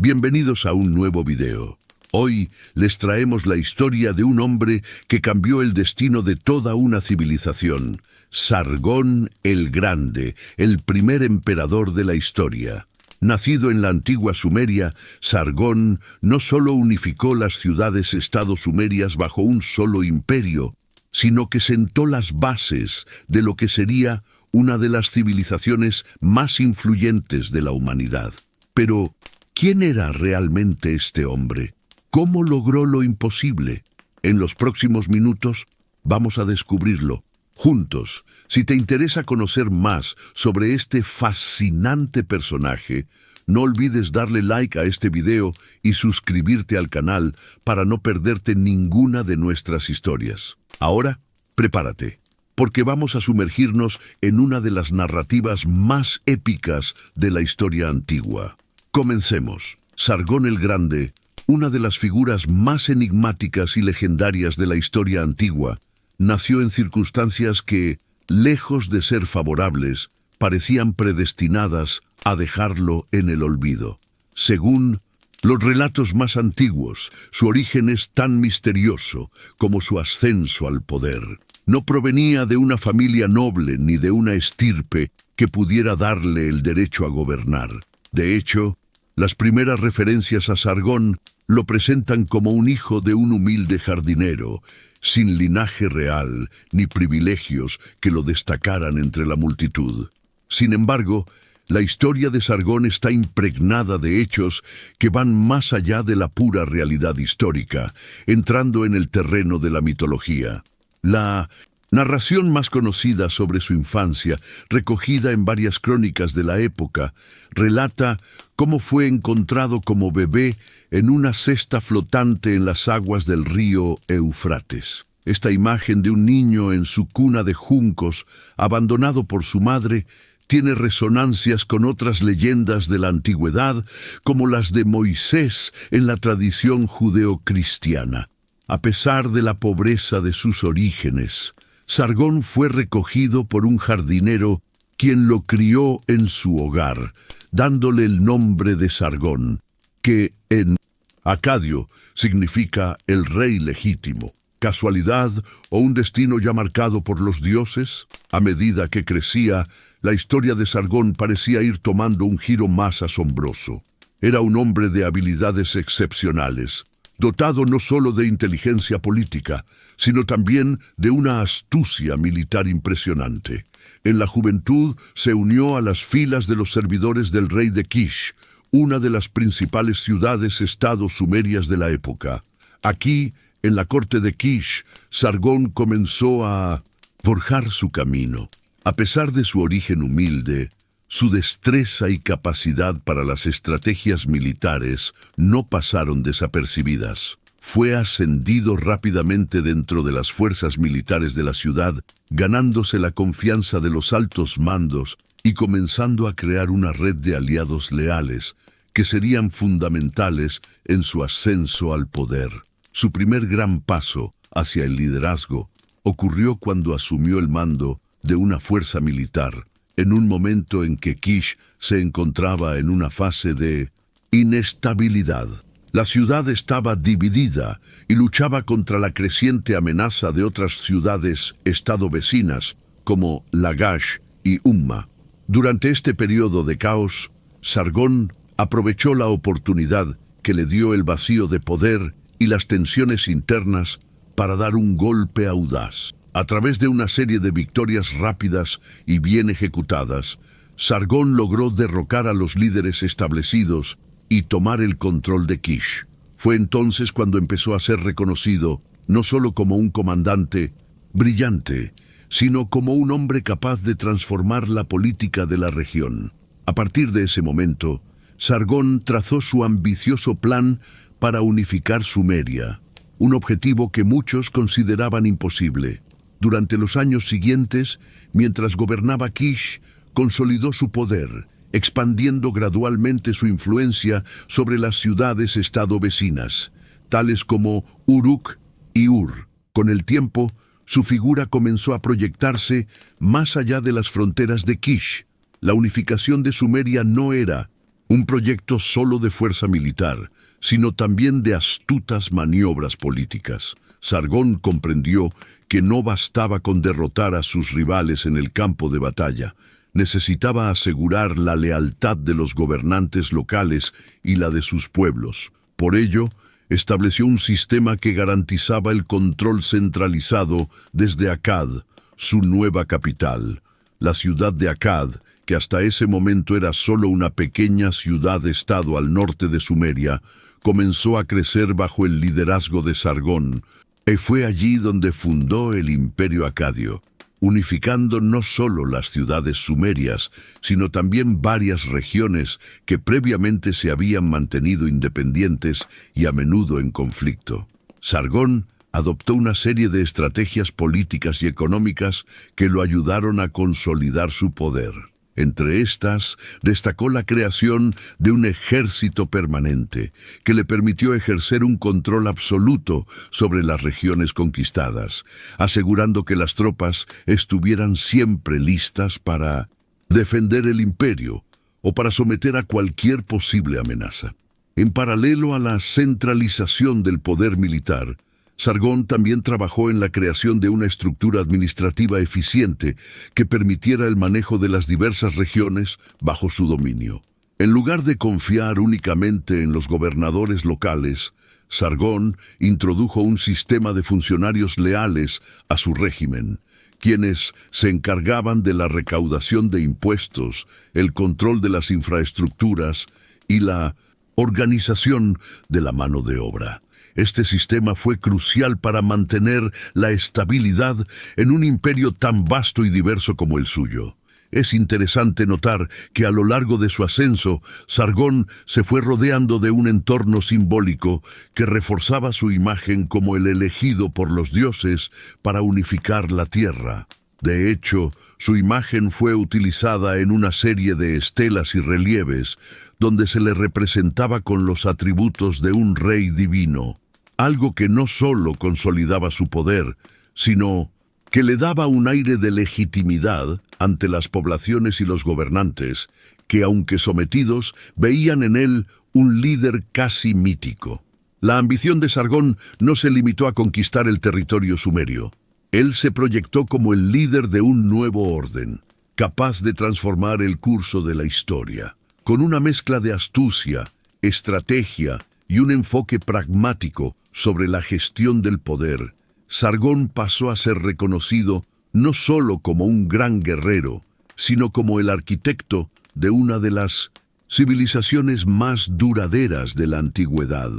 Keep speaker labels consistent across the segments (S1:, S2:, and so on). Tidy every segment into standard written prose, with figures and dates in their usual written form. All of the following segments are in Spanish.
S1: Bienvenidos a un nuevo video. Hoy les traemos la historia de un hombre que cambió el destino de toda una civilización, Sargón el Grande, el primer emperador de la historia. Nacido en la antigua Sumeria, Sargón no solo unificó las ciudades-estado sumerias bajo un solo imperio, sino que sentó las bases de lo que sería una de las civilizaciones más influyentes de la humanidad. Pero, ¿quién era realmente este hombre? ¿Cómo logró lo imposible? En los próximos minutos vamos a descubrirlo juntos. Si te interesa conocer más sobre este fascinante personaje, no olvides darle like a este video y suscribirte al canal para no perderte ninguna de nuestras historias. Ahora, prepárate, porque vamos a sumergirnos en una de las narrativas más épicas de la historia antigua. Comencemos. Sargón el Grande, una de las figuras más enigmáticas y legendarias de la historia antigua, nació en circunstancias que, lejos de ser favorables, parecían predestinadas a dejarlo en el olvido. Según los relatos más antiguos, su origen es tan misterioso como su ascenso al poder. No provenía de una familia noble ni de una estirpe que pudiera darle el derecho a gobernar. De hecho, las primeras referencias a Sargón lo presentan como un hijo de un humilde jardinero, sin linaje real ni privilegios que lo destacaran entre la multitud. Sin embargo, la historia de Sargón está impregnada de hechos que van más allá de la pura realidad histórica, entrando en el terreno de la mitología. La narración más conocida sobre su infancia, recogida en varias crónicas de la época, relata cómo fue encontrado como bebé en una cesta flotante en las aguas del río Éufrates. Esta imagen de un niño en su cuna de juncos, abandonado por su madre, tiene resonancias con otras leyendas de la antigüedad, como las de Moisés en la tradición judeocristiana. A pesar de la pobreza de sus orígenes, Sargón fue recogido por un jardinero quien lo crió en su hogar, dándole el nombre de Sargón, que en acadio significa el rey legítimo. ¿Casualidad o un destino ya marcado por los dioses? A medida que crecía, la historia de Sargón parecía ir tomando un giro más asombroso. Era un hombre de habilidades excepcionales, dotado no solo de inteligencia política, sino también de una astucia militar impresionante. En la juventud se unió a las filas de los servidores del rey de Kish, una de las principales ciudades-estado sumerias de la época. Aquí, en la corte de Kish, Sargón comenzó a forjar su camino. A pesar de su origen humilde, su destreza y capacidad para las estrategias militares no pasaron desapercibidas. Fue ascendido rápidamente dentro de las fuerzas militares de la ciudad, ganándose la confianza de los altos mandos y comenzando a crear una red de aliados leales que serían fundamentales en su ascenso al poder. Su primer gran paso hacia el liderazgo ocurrió cuando asumió el mando de una fuerza militar, en un momento en que Kish se encontraba en una fase de inestabilidad. La ciudad estaba dividida y luchaba contra la creciente amenaza de otras ciudades-estado vecinas, como Lagash y Umma. Durante este periodo de caos, Sargón aprovechó la oportunidad que le dio el vacío de poder y las tensiones internas para dar un golpe audaz. A través de una serie de victorias rápidas y bien ejecutadas, Sargón logró derrocar a los líderes establecidos y tomar el control de Kish. Fue entonces cuando empezó a ser reconocido no solo como un comandante brillante, sino como un hombre capaz de transformar la política de la región. A partir de ese momento, Sargón trazó su ambicioso plan para unificar Sumeria, un objetivo que muchos consideraban imposible. Durante los años siguientes, mientras gobernaba Kish, consolidó su poder, expandiendo gradualmente su influencia sobre las ciudades-estado vecinas, tales como Uruk y Ur. Con el tiempo, su figura comenzó a proyectarse más allá de las fronteras de Kish. La unificación de Sumeria no era un proyecto solo de fuerza militar, sino también de astutas maniobras políticas. Sargón comprendió que no bastaba con derrotar a sus rivales en el campo de batalla. Necesitaba asegurar la lealtad de los gobernantes locales y la de sus pueblos. Por ello, estableció un sistema que garantizaba el control centralizado desde Akkad, su nueva capital. La ciudad de Akkad, que hasta ese momento era solo una pequeña ciudad-estado al norte de Sumeria, comenzó a crecer bajo el liderazgo de Sargón, y fue allí donde fundó el Imperio Acadio, unificando no solo las ciudades sumerias, sino también varias regiones que previamente se habían mantenido independientes y a menudo en conflicto. Sargón adoptó una serie de estrategias políticas y económicas que lo ayudaron a consolidar su poder. Entre estas, destacó la creación de un ejército permanente, que le permitió ejercer un control absoluto sobre las regiones conquistadas, asegurando que las tropas estuvieran siempre listas para defender el imperio o para someter a cualquier posible amenaza. En paralelo a la centralización del poder militar, Sargón también trabajó en la creación de una estructura administrativa eficiente que permitiera el manejo de las diversas regiones bajo su dominio. En lugar de confiar únicamente en los gobernadores locales, Sargón introdujo un sistema de funcionarios leales a su régimen, quienes se encargaban de la recaudación de impuestos, el control de las infraestructuras y la organización de la mano de obra. Este sistema fue crucial para mantener la estabilidad en un imperio tan vasto y diverso como el suyo. Es interesante notar que a lo largo de su ascenso, Sargón se fue rodeando de un entorno simbólico que reforzaba su imagen como el elegido por los dioses para unificar la tierra. De hecho, su imagen fue utilizada en una serie de estelas y relieves, donde se le representaba con los atributos de un rey divino, algo que no solo consolidaba su poder, sino que le daba un aire de legitimidad ante las poblaciones y los gobernantes, que aunque sometidos, veían en él un líder casi mítico. La ambición de Sargón no se limitó a conquistar el territorio sumerio. Él se proyectó como el líder de un nuevo orden, capaz de transformar el curso de la historia. Con una mezcla de astucia, estrategia y un enfoque pragmático sobre la gestión del poder, Sargón pasó a ser reconocido no solo como un gran guerrero, sino como el arquitecto de una de las civilizaciones más duraderas de la antigüedad.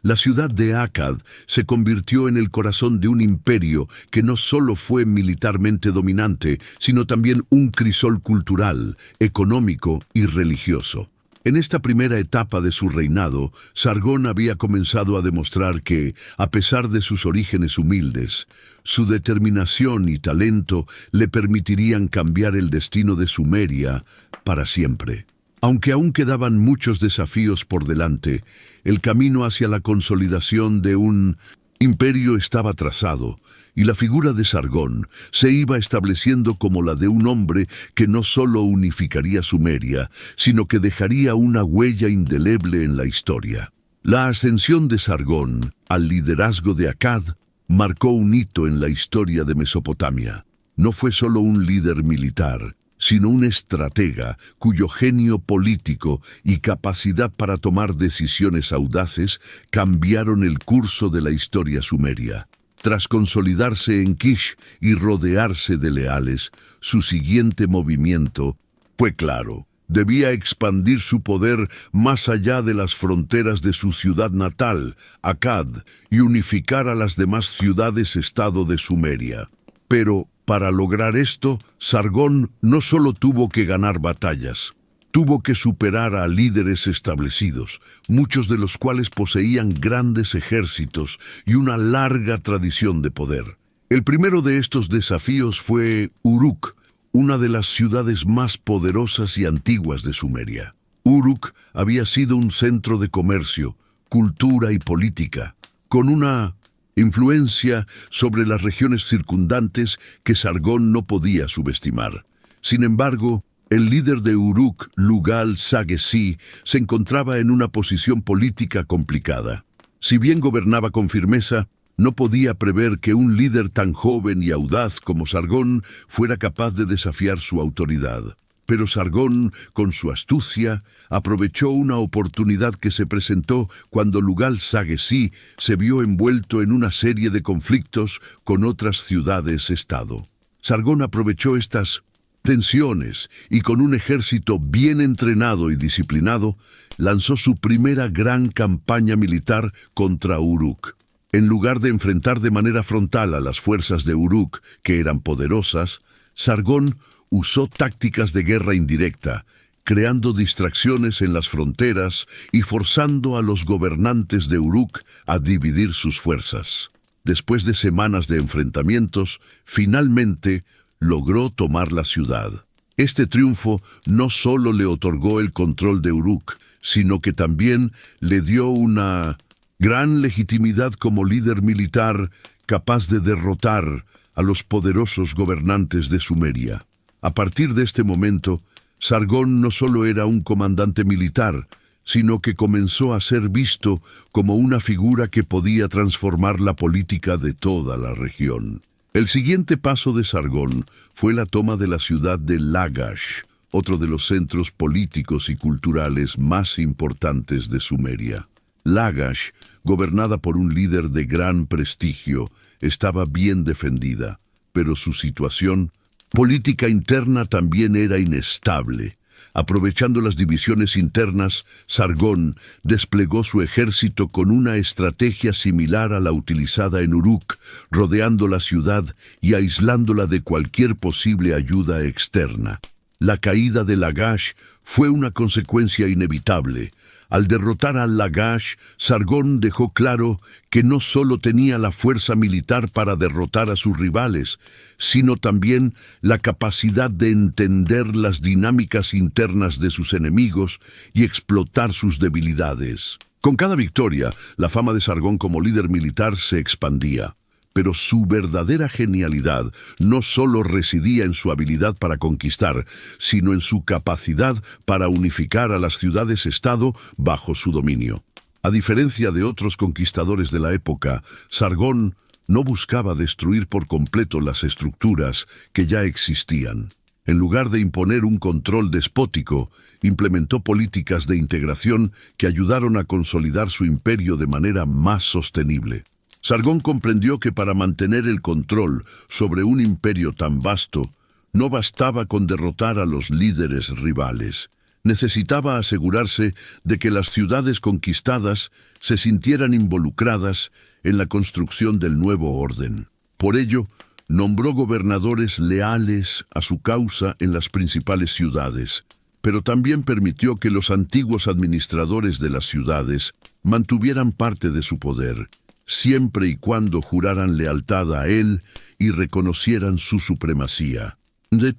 S1: La ciudad de Akkad se convirtió en el corazón de un imperio que no solo fue militarmente dominante, sino también un crisol cultural, económico y religioso. En esta primera etapa de su reinado, Sargón había comenzado a demostrar que, a pesar de sus orígenes humildes, su determinación y talento le permitirían cambiar el destino de Sumeria para siempre. Aunque aún quedaban muchos desafíos por delante, el camino hacia la consolidación de un imperio estaba trazado, y la figura de Sargón se iba estableciendo como la de un hombre que no solo unificaría Sumeria, sino que dejaría una huella indeleble en la historia. La ascensión de Sargón al liderazgo de Akkad marcó un hito en la historia de Mesopotamia. No fue solo un líder militar, sino un estratega cuyo genio político y capacidad para tomar decisiones audaces cambiaron el curso de la historia sumeria. Tras consolidarse en Kish y rodearse de leales, su siguiente movimiento fue claro. Debía expandir su poder más allá de las fronteras de su ciudad natal, Akkad, y unificar a las demás ciudades-estado de Sumeria. Pero, para lograr esto, Sargón no solo tuvo que ganar batallas, tuvo que superar a líderes establecidos, muchos de los cuales poseían grandes ejércitos y una larga tradición de poder. El primero de estos desafíos fue Uruk, una de las ciudades más poderosas y antiguas de Sumeria. Uruk había sido un centro de comercio, cultura y política, con una influencia sobre las regiones circundantes que Sargón no podía subestimar. Sin embargo, El líder de Uruk, Lugal-Sagessi, se encontraba en una posición política complicada. Si bien gobernaba con firmeza, no podía prever que un líder tan joven y audaz como Sargón fuera capaz de desafiar su autoridad. Pero Sargón, con su astucia, aprovechó una oportunidad que se presentó cuando Lugal-Sagessi se vio envuelto en una serie de conflictos con otras ciudades-estado. Sargón aprovechó estas tensiones y con un ejército bien entrenado y disciplinado, lanzó su primera gran campaña militar contra Uruk. En lugar de enfrentar de manera frontal a las fuerzas de Uruk, que eran poderosas, Sargón usó tácticas de guerra indirecta, creando distracciones en las fronteras y forzando a los gobernantes de Uruk a dividir sus fuerzas. Después de semanas de enfrentamientos, finalmente logró tomar la ciudad. Este triunfo no solo le otorgó el control de Uruk, sino que también le dio una gran legitimidad como líder militar capaz de derrotar a los poderosos gobernantes de Sumeria. A partir de este momento, Sargón no solo era un comandante militar, sino que comenzó a ser visto como una figura que podía transformar la política de toda la región. El siguiente paso de Sargón fue la toma de la ciudad de Lagash, otro de los centros políticos y culturales más importantes de Sumeria. Lagash, gobernada por un líder de gran prestigio, estaba bien defendida, pero su situación política interna también era inestable. Aprovechando las divisiones internas, Sargón desplegó su ejército con una estrategia similar a la utilizada en Uruk, rodeando la ciudad y aislándola de cualquier posible ayuda externa. La caída de Lagash fue una consecuencia inevitable. Al derrotar a Lagash, Sargón dejó claro que no solo tenía la fuerza militar para derrotar a sus rivales, sino también la capacidad de entender las dinámicas internas de sus enemigos y explotar sus debilidades. Con cada victoria, la fama de Sargón como líder militar se expandía. Pero su verdadera genialidad no solo residía en su habilidad para conquistar, sino en su capacidad para unificar a las ciudades-estado bajo su dominio. A diferencia de otros conquistadores de la época, Sargón no buscaba destruir por completo las estructuras que ya existían. En lugar de imponer un control despótico, implementó políticas de integración que ayudaron a consolidar su imperio de manera más sostenible. Sargón comprendió que para mantener el control sobre un imperio tan vasto, no bastaba con derrotar a los líderes rivales. Necesitaba asegurarse de que las ciudades conquistadas se sintieran involucradas en la construcción del nuevo orden. Por ello, nombró gobernadores leales a su causa en las principales ciudades, pero también permitió que los antiguos administradores de las ciudades mantuvieran parte de su poder, siempre y cuando juraran lealtad a él y reconocieran su supremacía. De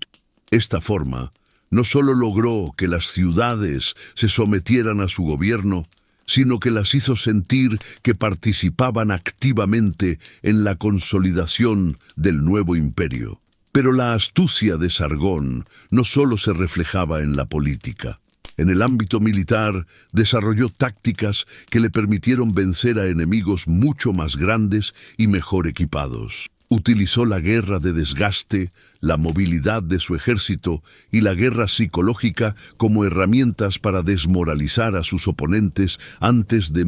S1: esta forma, no solo logró que las ciudades se sometieran a su gobierno, sino que las hizo sentir que participaban activamente en la consolidación del nuevo imperio. Pero la astucia de Sargón no solo se reflejaba en la política. En el ámbito militar, desarrolló tácticas que le permitieron vencer a enemigos mucho más grandes y mejor equipados. Utilizó la guerra de desgaste, la movilidad de su ejército y la guerra psicológica como herramientas para desmoralizar a sus oponentes antes de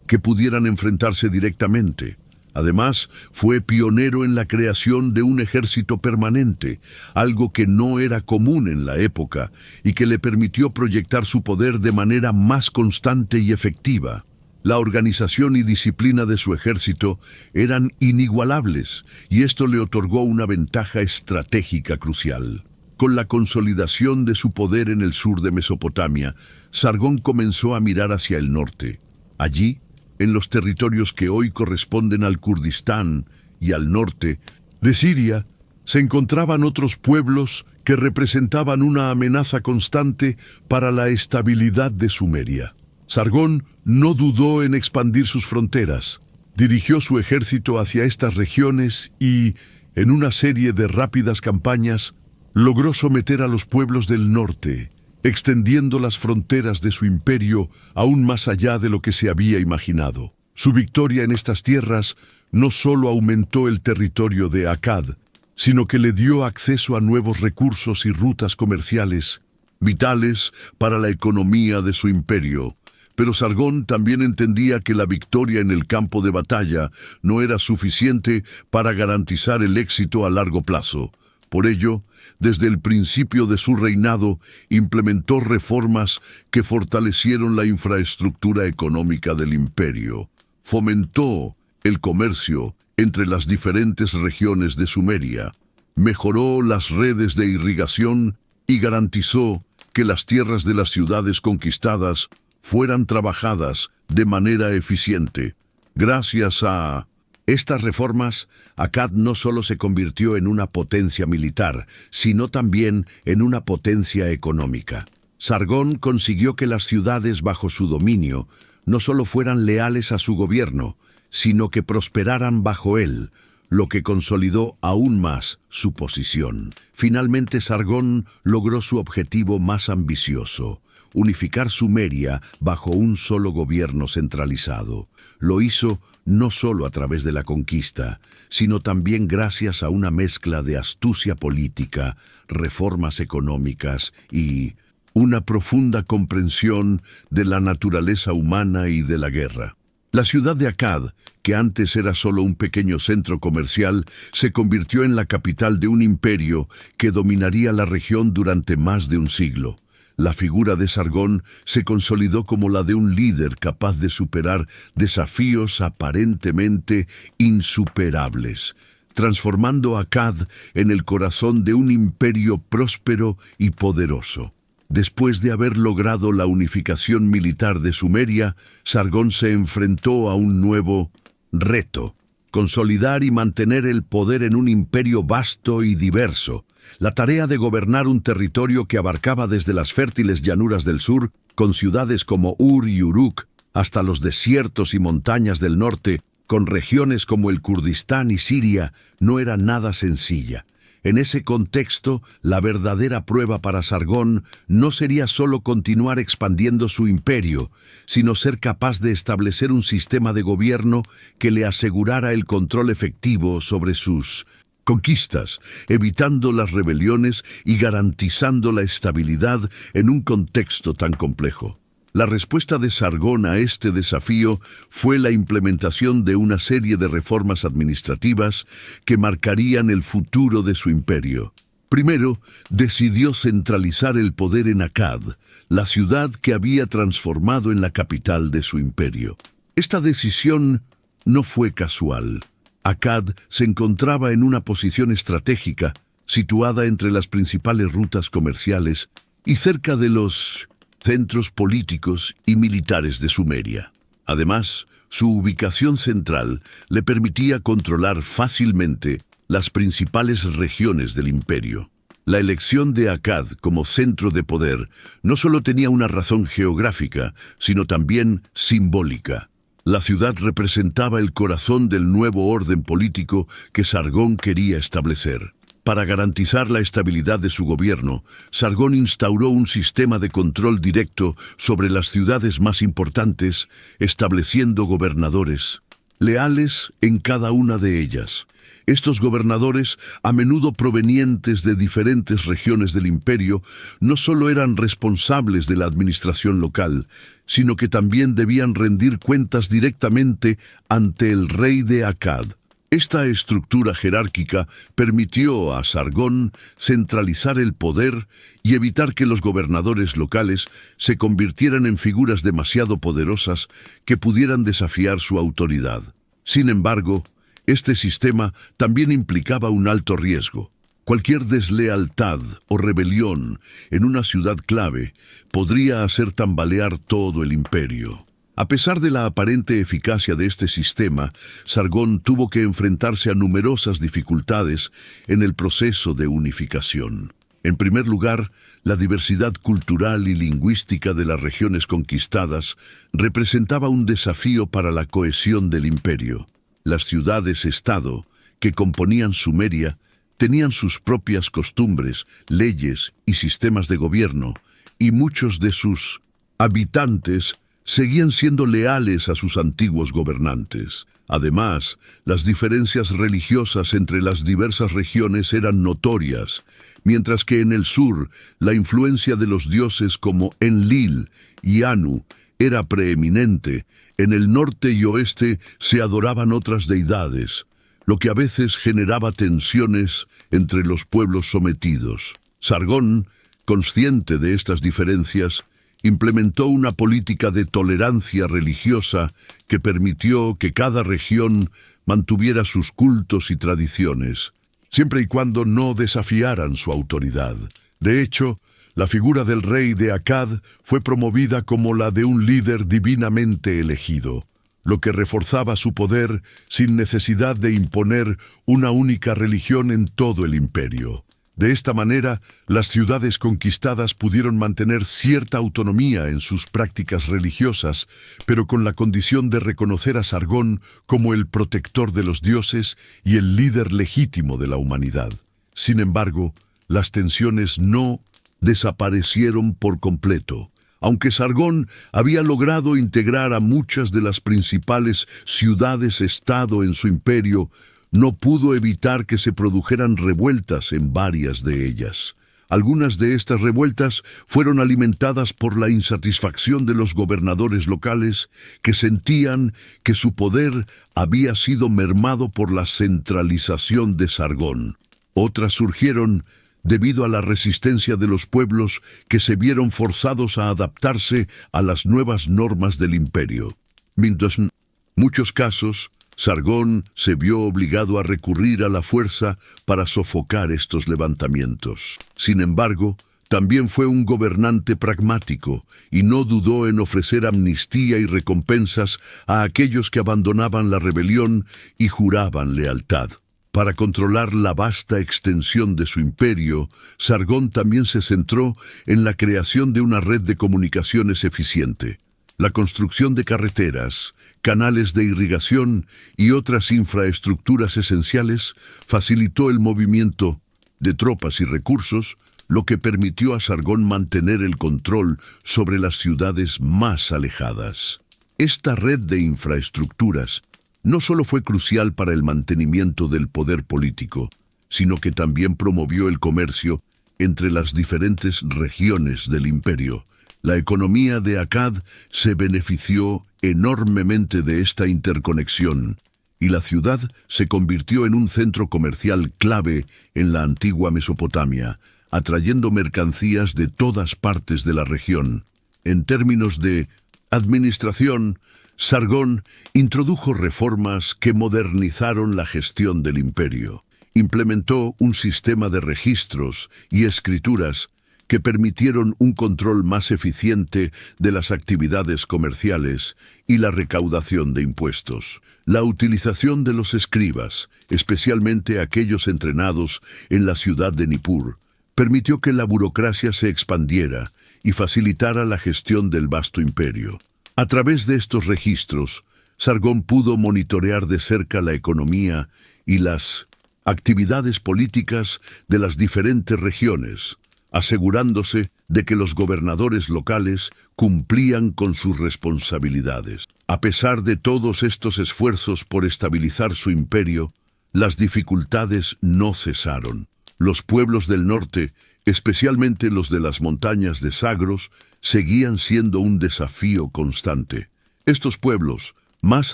S1: que pudieran enfrentarse directamente. Además, fue pionero en la creación de un ejército permanente, algo que no era común en la época y que le permitió proyectar su poder de manera más constante y efectiva. La organización y disciplina de su ejército eran inigualables y esto le otorgó una ventaja estratégica crucial. Con la consolidación de su poder en el sur de Mesopotamia, Sargón comenzó a mirar hacia el norte. Allí, en los territorios que hoy corresponden al Kurdistán y al norte de Siria, se encontraban otros pueblos que representaban una amenaza constante para la estabilidad de Sumeria. Sargón no dudó en expandir sus fronteras. Dirigió su ejército hacia estas regiones y, en una serie de rápidas campañas, Logró someter a los pueblos del norte, extendiendo las fronteras de su imperio aún más allá de lo que se había imaginado. Su victoria en estas tierras no solo aumentó el territorio de Akkad, sino que le dio acceso a nuevos recursos y rutas comerciales vitales para la economía de su imperio. Pero Sargón también entendía que la victoria en el campo de batalla no era suficiente para garantizar el éxito a largo plazo. Por ello, desde el principio de su reinado, implementó reformas que fortalecieron la infraestructura económica del imperio. Fomentó el comercio entre las diferentes regiones de Sumeria, mejoró las redes de irrigación y garantizó que las tierras de las ciudades conquistadas fueran trabajadas de manera eficiente. Gracias a estas reformas, Akkad no solo se convirtió en una potencia militar, sino también en una potencia económica. Sargón consiguió que las ciudades bajo su dominio no solo fueran leales a su gobierno, sino que prosperaran bajo él, lo que consolidó aún más su posición. Finalmente, Sargón logró su objetivo más ambicioso: unificar Sumeria bajo un solo gobierno centralizado. Lo hizo no solo a través de la conquista, sino también gracias a una mezcla de astucia política, reformas económicas y una profunda comprensión de la naturaleza humana y de la guerra. La ciudad de Akkad, que antes era solo un pequeño centro comercial, se convirtió en la capital de un imperio que dominaría la región durante más de un siglo. La figura de Sargón se consolidó como la de un líder capaz de superar desafíos aparentemente insuperables, transformando a Akkad en el corazón de un imperio próspero y poderoso. Después de haber logrado la unificación militar de Sumeria, Sargón se enfrentó a un nuevo reto: consolidar y mantener el poder en un imperio vasto y diverso. La tarea de gobernar un territorio que abarcaba desde las fértiles llanuras del sur, con ciudades como Ur y Uruk, hasta los desiertos y montañas del norte, con regiones como el Kurdistán y Siria, no era nada sencilla. En ese contexto, la verdadera prueba para Sargón no sería solo continuar expandiendo su imperio, sino ser capaz de establecer un sistema de gobierno que le asegurara el control efectivo sobre sus conquistas, evitando las rebeliones y garantizando la estabilidad en un contexto tan complejo. La respuesta de Sargón a este desafío fue la implementación de una serie de reformas administrativas que marcarían el futuro de su imperio. Primero, decidió centralizar el poder en Akkad, la ciudad que había transformado en la capital de su imperio. Esta decisión no fue casual. Akkad se encontraba en una posición estratégica, situada entre las principales rutas comerciales y cerca de los centros políticos y militares de Sumeria. Además, su ubicación central le permitía controlar fácilmente las principales regiones del imperio. La elección de Akkad como centro de poder no solo tenía una razón geográfica, sino también simbólica. La ciudad representaba el corazón del nuevo orden político que Sargón quería establecer. Para garantizar la estabilidad de su gobierno, Sargón instauró un sistema de control directo sobre las ciudades más importantes, estableciendo gobernadores leales en cada una de ellas. Estos gobernadores, a menudo provenientes de diferentes regiones del imperio, no solo eran responsables de la administración local, sino que también debían rendir cuentas directamente ante el rey de Akkad. Esta estructura jerárquica permitió a Sargón centralizar el poder y evitar que los gobernadores locales se convirtieran en figuras demasiado poderosas que pudieran desafiar su autoridad. Sin embargo, este sistema también implicaba un alto riesgo. Cualquier deslealtad o rebelión en una ciudad clave podría hacer tambalear todo el imperio. A pesar de la aparente eficacia de este sistema, Sargón tuvo que enfrentarse a numerosas dificultades en el proceso de unificación. En primer lugar, la diversidad cultural y lingüística de las regiones conquistadas representaba un desafío para la cohesión del imperio. Las ciudades-estado que componían Sumeria tenían sus propias costumbres, leyes y sistemas de gobierno, y muchos de sus habitantes seguían siendo leales a sus antiguos gobernantes. Además, las diferencias religiosas entre las diversas regiones eran notorias, mientras que en el sur la influencia de los dioses como Enlil y Anu era preeminente. En el norte y oeste se adoraban otras deidades, lo que a veces generaba tensiones entre los pueblos sometidos. Sargón, consciente de estas diferencias, implementó una política de tolerancia religiosa que permitió que cada región mantuviera sus cultos y tradiciones, siempre y cuando no desafiaran su autoridad. De hecho, la figura del rey de Akkad fue promovida como la de un líder divinamente elegido, lo que reforzaba su poder sin necesidad de imponer una única religión en todo el imperio. De esta manera, las ciudades conquistadas pudieron mantener cierta autonomía en sus prácticas religiosas, pero con la condición de reconocer a Sargón como el protector de los dioses y el líder legítimo de la humanidad. Sin embargo, las tensiones no desaparecieron por completo. Aunque Sargón había logrado integrar a muchas de las principales ciudades-estado en su imperio, no pudo evitar que se produjeran revueltas en varias de ellas. Algunas de estas revueltas fueron alimentadas por la insatisfacción de los gobernadores locales, que sentían que su poder había sido mermado por la centralización de Sargón. Otras surgieron debido a la resistencia de los pueblos que se vieron forzados a adaptarse a las nuevas normas del imperio. Mientras en muchos casos, Sargón se vio obligado a recurrir a la fuerza para sofocar estos levantamientos. Sin embargo, también fue un gobernante pragmático y no dudó en ofrecer amnistía y recompensas a aquellos que abandonaban la rebelión y juraban lealtad. Para controlar la vasta extensión de su imperio, Sargón también se centró en la creación de una red de comunicaciones eficiente. La construcción de carreteras, canales de irrigación y otras infraestructuras esenciales facilitó el movimiento de tropas y recursos, lo que permitió a Sargón mantener el control sobre las ciudades más alejadas. Esta red de infraestructuras no solo fue crucial para el mantenimiento del poder político, sino que también promovió el comercio entre las diferentes regiones del imperio. La economía de Akkad se benefició enormemente de esta interconexión, y la ciudad se convirtió en un centro comercial clave en la antigua Mesopotamia, atrayendo mercancías de todas partes de la región. En términos de administración, Sargón introdujo reformas que modernizaron la gestión del imperio. Implementó un sistema de registros y escrituras que permitieron un control más eficiente de las actividades comerciales y la recaudación de impuestos. La utilización de los escribas, especialmente aquellos entrenados en la ciudad de Nippur, permitió que la burocracia se expandiera y facilitara la gestión del vasto imperio. A través de estos registros, Sargón pudo monitorear de cerca la economía y las actividades políticas de las diferentes regiones, asegurándose de que los gobernadores locales cumplían con sus responsabilidades. A pesar de todos estos esfuerzos por estabilizar su imperio, las dificultades no cesaron. Los pueblos del norte, especialmente los de las montañas de Zagros, seguían siendo un desafío constante. Estos pueblos, más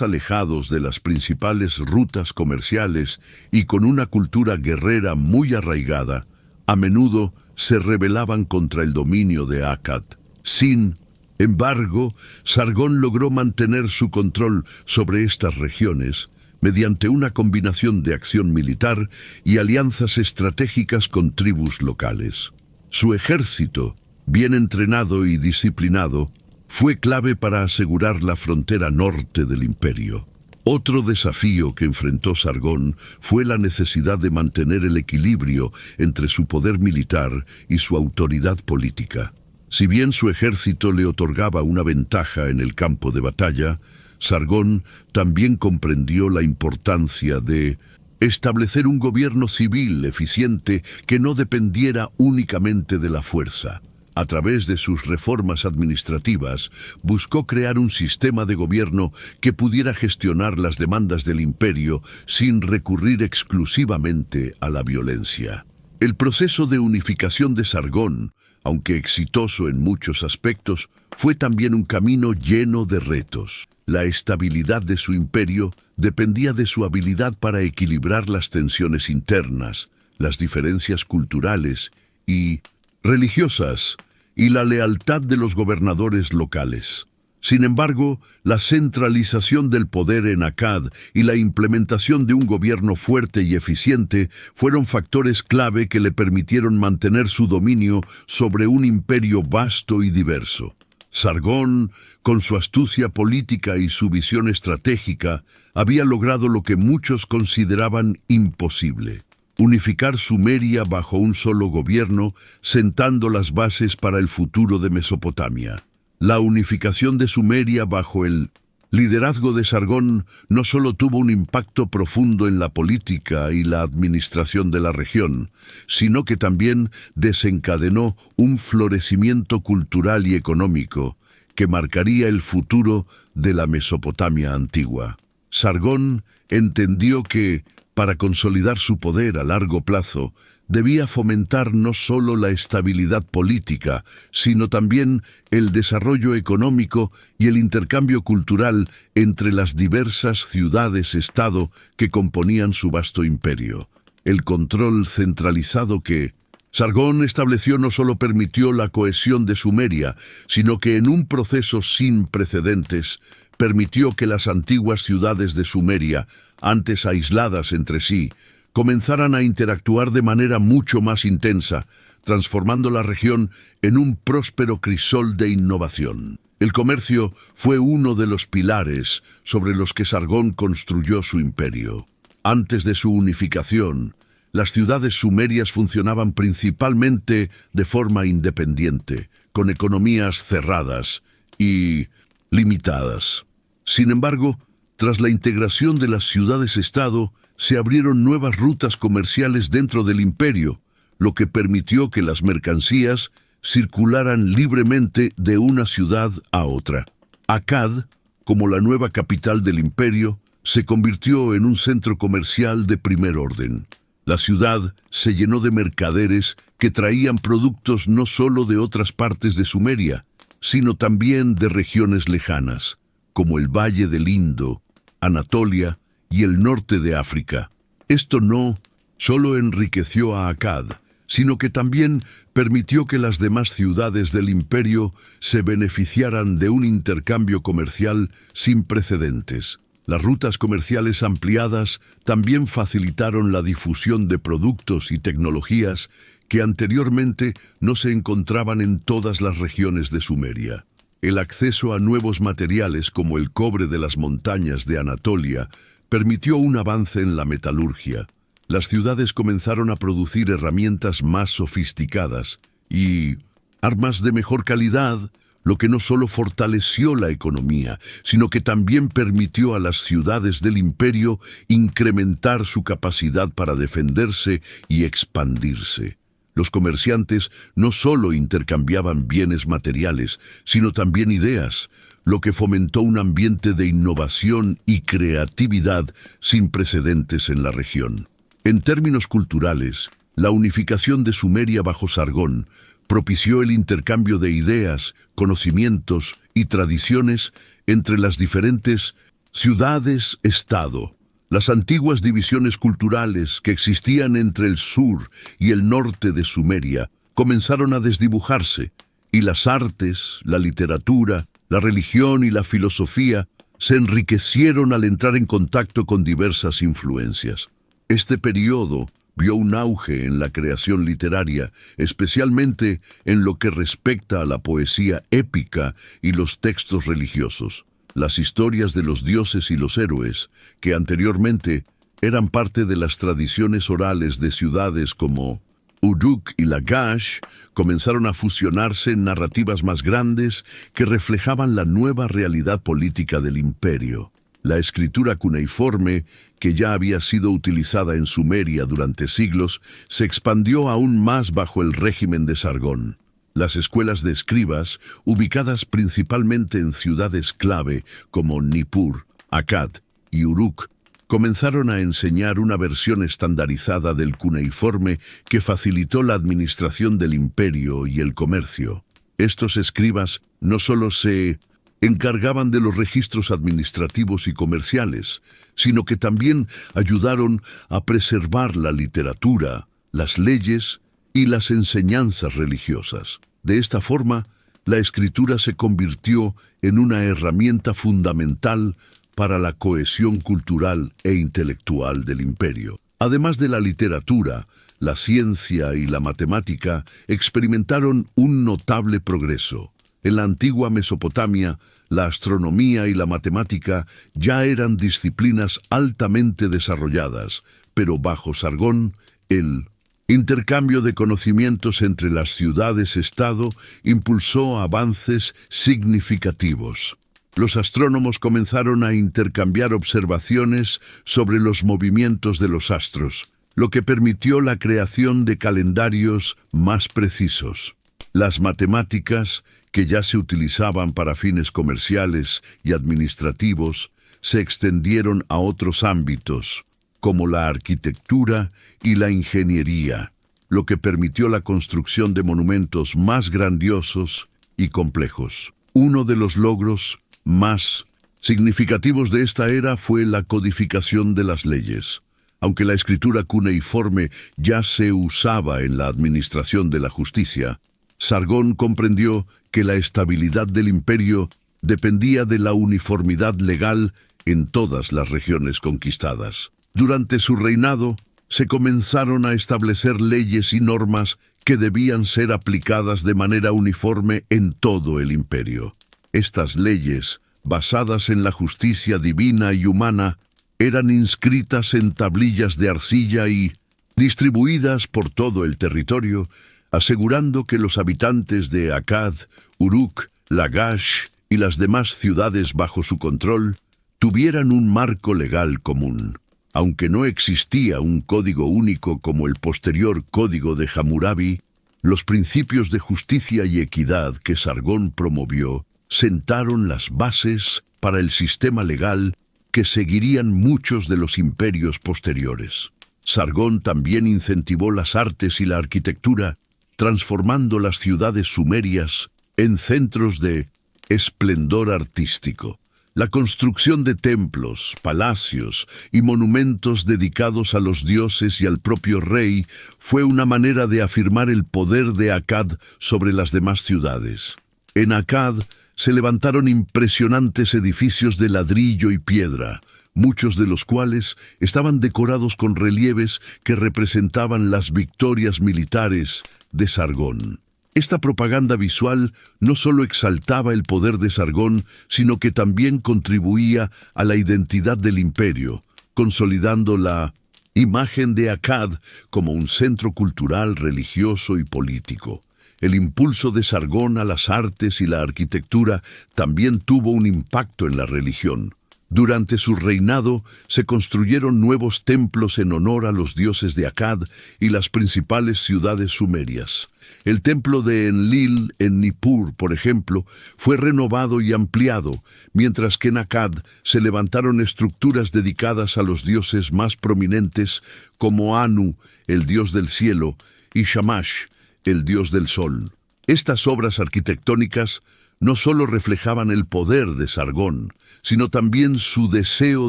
S1: alejados de las principales rutas comerciales y con una cultura guerrera muy arraigada, a menudo se rebelaban contra el dominio de Akkad. Sin embargo, Sargón logró mantener su control sobre estas regiones mediante una combinación de acción militar y alianzas estratégicas con tribus locales. Su ejército, bien entrenado y disciplinado, fue clave para asegurar la frontera norte del imperio. Otro desafío que enfrentó Sargón fue la necesidad de mantener el equilibrio entre su poder militar y su autoridad política. Si bien su ejército le otorgaba una ventaja en el campo de batalla, Sargón también comprendió la importancia de establecer un gobierno civil eficiente que no dependiera únicamente de la fuerza. A través de sus reformas administrativas, buscó crear un sistema de gobierno que pudiera gestionar las demandas del imperio sin recurrir exclusivamente a la violencia. El proceso de unificación de Sargón, aunque exitoso en muchos aspectos, fue también un camino lleno de retos. La estabilidad de su imperio dependía de su habilidad para equilibrar las tensiones internas, las diferencias culturales y religiosas, y la lealtad de los gobernadores locales. Sin embargo, la centralización del poder en Akkad y la implementación de un gobierno fuerte y eficiente fueron factores clave que le permitieron mantener su dominio sobre un imperio vasto y diverso. Sargón, con su astucia política y su visión estratégica, había logrado lo que muchos consideraban imposible: unificar Sumeria bajo un solo gobierno, sentando las bases para el futuro de Mesopotamia. La unificación de Sumeria bajo el liderazgo de Sargón no solo tuvo un impacto profundo en la política y la administración de la región, sino que también desencadenó un florecimiento cultural y económico que marcaría el futuro de la Mesopotamia antigua. Sargón entendió que, para consolidar su poder a largo plazo, debía fomentar no solo la estabilidad política, sino también el desarrollo económico y el intercambio cultural entre las diversas ciudades-estado que componían su vasto imperio. El control centralizado que Sargón estableció no solo permitió la cohesión de Sumeria, sino que en un proceso sin precedentes permitió que las antiguas ciudades de Sumeria, antes aisladas entre sí, comenzaran a interactuar de manera mucho más intensa, transformando la región en un próspero crisol de innovación. El comercio fue uno de los pilares sobre los que Sargón construyó su imperio. Antes de su unificación, las ciudades sumerias funcionaban principalmente de forma independiente, con economías cerradas y limitadas. Sin embargo, tras la integración de las ciudades-estado, se abrieron nuevas rutas comerciales dentro del imperio, lo que permitió que las mercancías circularan libremente de una ciudad a otra. Akkad, como la nueva capital del imperio, se convirtió en un centro comercial de primer orden. La ciudad se llenó de mercaderes que traían productos no solo de otras partes de Sumeria, sino también de regiones lejanas, como el Valle del Indo, Anatolia y el norte de África. Esto no solo enriqueció a Akkad, sino que también permitió que las demás ciudades del imperio se beneficiaran de un intercambio comercial sin precedentes. Las rutas comerciales ampliadas también facilitaron la difusión de productos y tecnologías que anteriormente no se encontraban en todas las regiones de Sumeria. El acceso a nuevos materiales como el cobre de las montañas de Anatolia permitió un avance en la metalurgia. Las ciudades comenzaron a producir herramientas más sofisticadas y armas de mejor calidad, lo que no solo fortaleció la economía, sino que también permitió a las ciudades del imperio incrementar su capacidad para defenderse y expandirse. Los comerciantes no solo intercambiaban bienes materiales, sino también ideas, lo que fomentó un ambiente de innovación y creatividad sin precedentes en la región. En términos culturales, la unificación de Sumeria bajo Sargón propició el intercambio de ideas, conocimientos y tradiciones entre las diferentes ciudades-estado. Las antiguas divisiones culturales que existían entre el sur y el norte de Sumeria comenzaron a desdibujarse, y las artes, la literatura, la religión y la filosofía se enriquecieron al entrar en contacto con diversas influencias. Este periodo vio un auge en la creación literaria, especialmente en lo que respecta a la poesía épica y los textos religiosos. Las historias de los dioses y los héroes, que anteriormente eran parte de las tradiciones orales de ciudades como Uruk y Lagash, comenzaron a fusionarse en narrativas más grandes que reflejaban la nueva realidad política del imperio. La escritura cuneiforme, que ya había sido utilizada en Sumeria durante siglos, se expandió aún más bajo el régimen de Sargón. Las escuelas de escribas, ubicadas principalmente en ciudades clave como Nippur, Akkad y Uruk, comenzaron a enseñar una versión estandarizada del cuneiforme que facilitó la administración del imperio y el comercio. Estos escribas no solo se encargaban de los registros administrativos y comerciales, sino que también ayudaron a preservar la literatura, las leyes y las enseñanzas religiosas. De esta forma, la escritura se convirtió en una herramienta fundamental para la cohesión cultural e intelectual del imperio. Además de la literatura, la ciencia y la matemática experimentaron un notable progreso. En la antigua Mesopotamia, la astronomía y la matemática ya eran disciplinas altamente desarrolladas, pero bajo Sargón, el intercambio de conocimientos entre las ciudades-estado impulsó avances significativos. Los astrónomos comenzaron a intercambiar observaciones sobre los movimientos de los astros, lo que permitió la creación de calendarios más precisos. Las matemáticas, que ya se utilizaban para fines comerciales y administrativos, se extendieron a otros ámbitos, como la arquitectura y la ingeniería, lo que permitió la construcción de monumentos más grandiosos y complejos. Uno de los logros más significativos de esta era fue la codificación de las leyes. Aunque la escritura cuneiforme ya se usaba en la administración de la justicia, Sargón comprendió que la estabilidad del imperio dependía de la uniformidad legal en todas las regiones conquistadas. Durante su reinado, se comenzaron a establecer leyes y normas que debían ser aplicadas de manera uniforme en todo el imperio. Estas leyes, basadas en la justicia divina y humana, eran inscritas en tablillas de arcilla y distribuidas por todo el territorio, asegurando que los habitantes de Akkad, Uruk, Lagash y las demás ciudades bajo su control tuvieran un marco legal común. Aunque no existía un código único como el posterior Código de Hammurabi, los principios de justicia y equidad que Sargón promovió sentaron las bases para el sistema legal que seguirían muchos de los imperios posteriores. Sargón también incentivó las artes y la arquitectura, transformando las ciudades sumerias en centros de esplendor artístico. La construcción de templos, palacios y monumentos dedicados a los dioses y al propio rey fue una manera de afirmar el poder de Akkad sobre las demás ciudades. En Akkad se levantaron impresionantes edificios de ladrillo y piedra, muchos de los cuales estaban decorados con relieves que representaban las victorias militares de Sargón. Esta propaganda visual no solo exaltaba el poder de Sargón, sino que también contribuía a la identidad del imperio, consolidando la imagen de Akkad como un centro cultural, religioso y político. El impulso de Sargón a las artes y la arquitectura también tuvo un impacto en la religión. Durante su reinado se construyeron nuevos templos en honor a los dioses de Akkad y las principales ciudades sumerias. El templo de Enlil en Nippur, por ejemplo, fue renovado y ampliado, mientras que en Akkad se levantaron estructuras dedicadas a los dioses más prominentes como Anu, el dios del cielo, y Shamash, el dios del sol. Estas obras arquitectónicas no solo reflejaban el poder de Sargón, sino también su deseo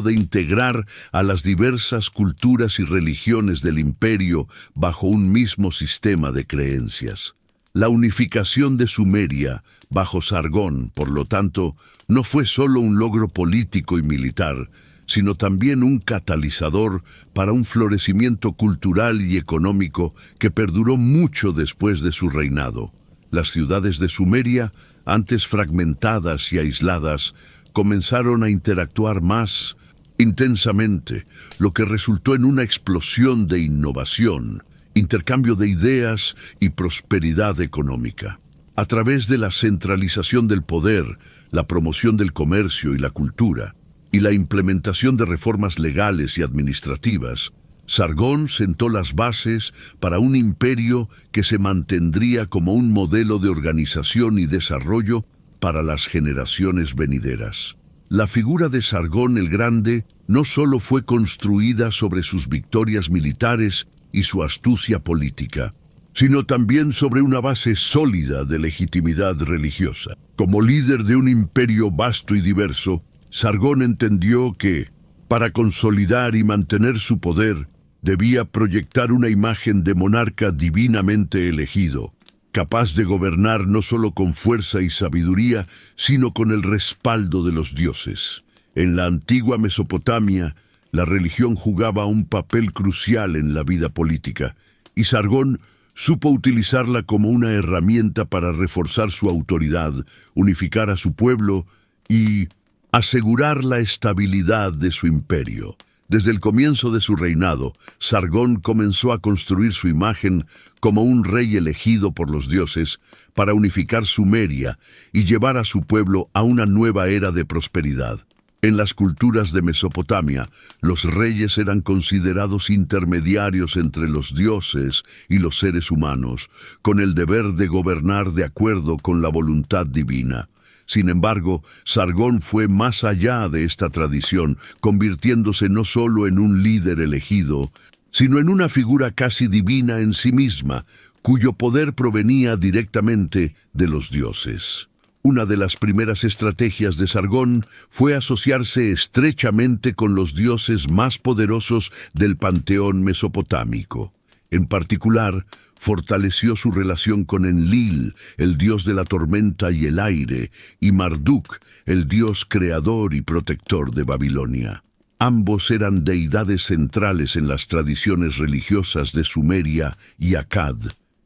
S1: de integrar a las diversas culturas y religiones del imperio bajo un mismo sistema de creencias. La unificación de Sumeria bajo Sargón, por lo tanto, no fue solo un logro político y militar, sino también un catalizador para un florecimiento cultural y económico que perduró mucho después de su reinado. Las ciudades de Sumeria, antes fragmentadas y aisladas, comenzaron a interactuar más intensamente, lo que resultó en una explosión de innovación, intercambio de ideas y prosperidad económica. A través de la centralización del poder, la promoción del comercio y la cultura, y la implementación de reformas legales y administrativas, Sargón sentó las bases para un imperio que se mantendría como un modelo de organización y desarrollo para las generaciones venideras. La figura de Sargón el Grande no solo fue construida sobre sus victorias militares y su astucia política, sino también sobre una base sólida de legitimidad religiosa. Como líder de un imperio vasto y diverso, Sargón entendió que, para consolidar y mantener su poder, debía proyectar una imagen de monarca divinamente elegido, capaz de gobernar no solo con fuerza y sabiduría, sino con el respaldo de los dioses. En la antigua Mesopotamia, la religión jugaba un papel crucial en la vida política, y Sargón supo utilizarla como una herramienta para reforzar su autoridad, unificar a su pueblo y asegurar la estabilidad de su imperio. Desde el comienzo de su reinado, Sargón comenzó a construir su imagen como un rey elegido por los dioses para unificar Sumeria y llevar a su pueblo a una nueva era de prosperidad. En las culturas de Mesopotamia, los reyes eran considerados intermediarios entre los dioses y los seres humanos, con el deber de gobernar de acuerdo con la voluntad divina. Sin embargo, Sargón fue más allá de esta tradición, convirtiéndose no solo en un líder elegido, sino en una figura casi divina en sí misma, cuyo poder provenía directamente de los dioses. Una de las primeras estrategias de Sargón fue asociarse estrechamente con los dioses más poderosos del panteón mesopotámico. En particular, fortaleció su relación con Enlil, el dios de la tormenta y el aire, y Marduk, el dios creador y protector de Babilonia. Ambos eran deidades centrales en las tradiciones religiosas de Sumeria y Akkad,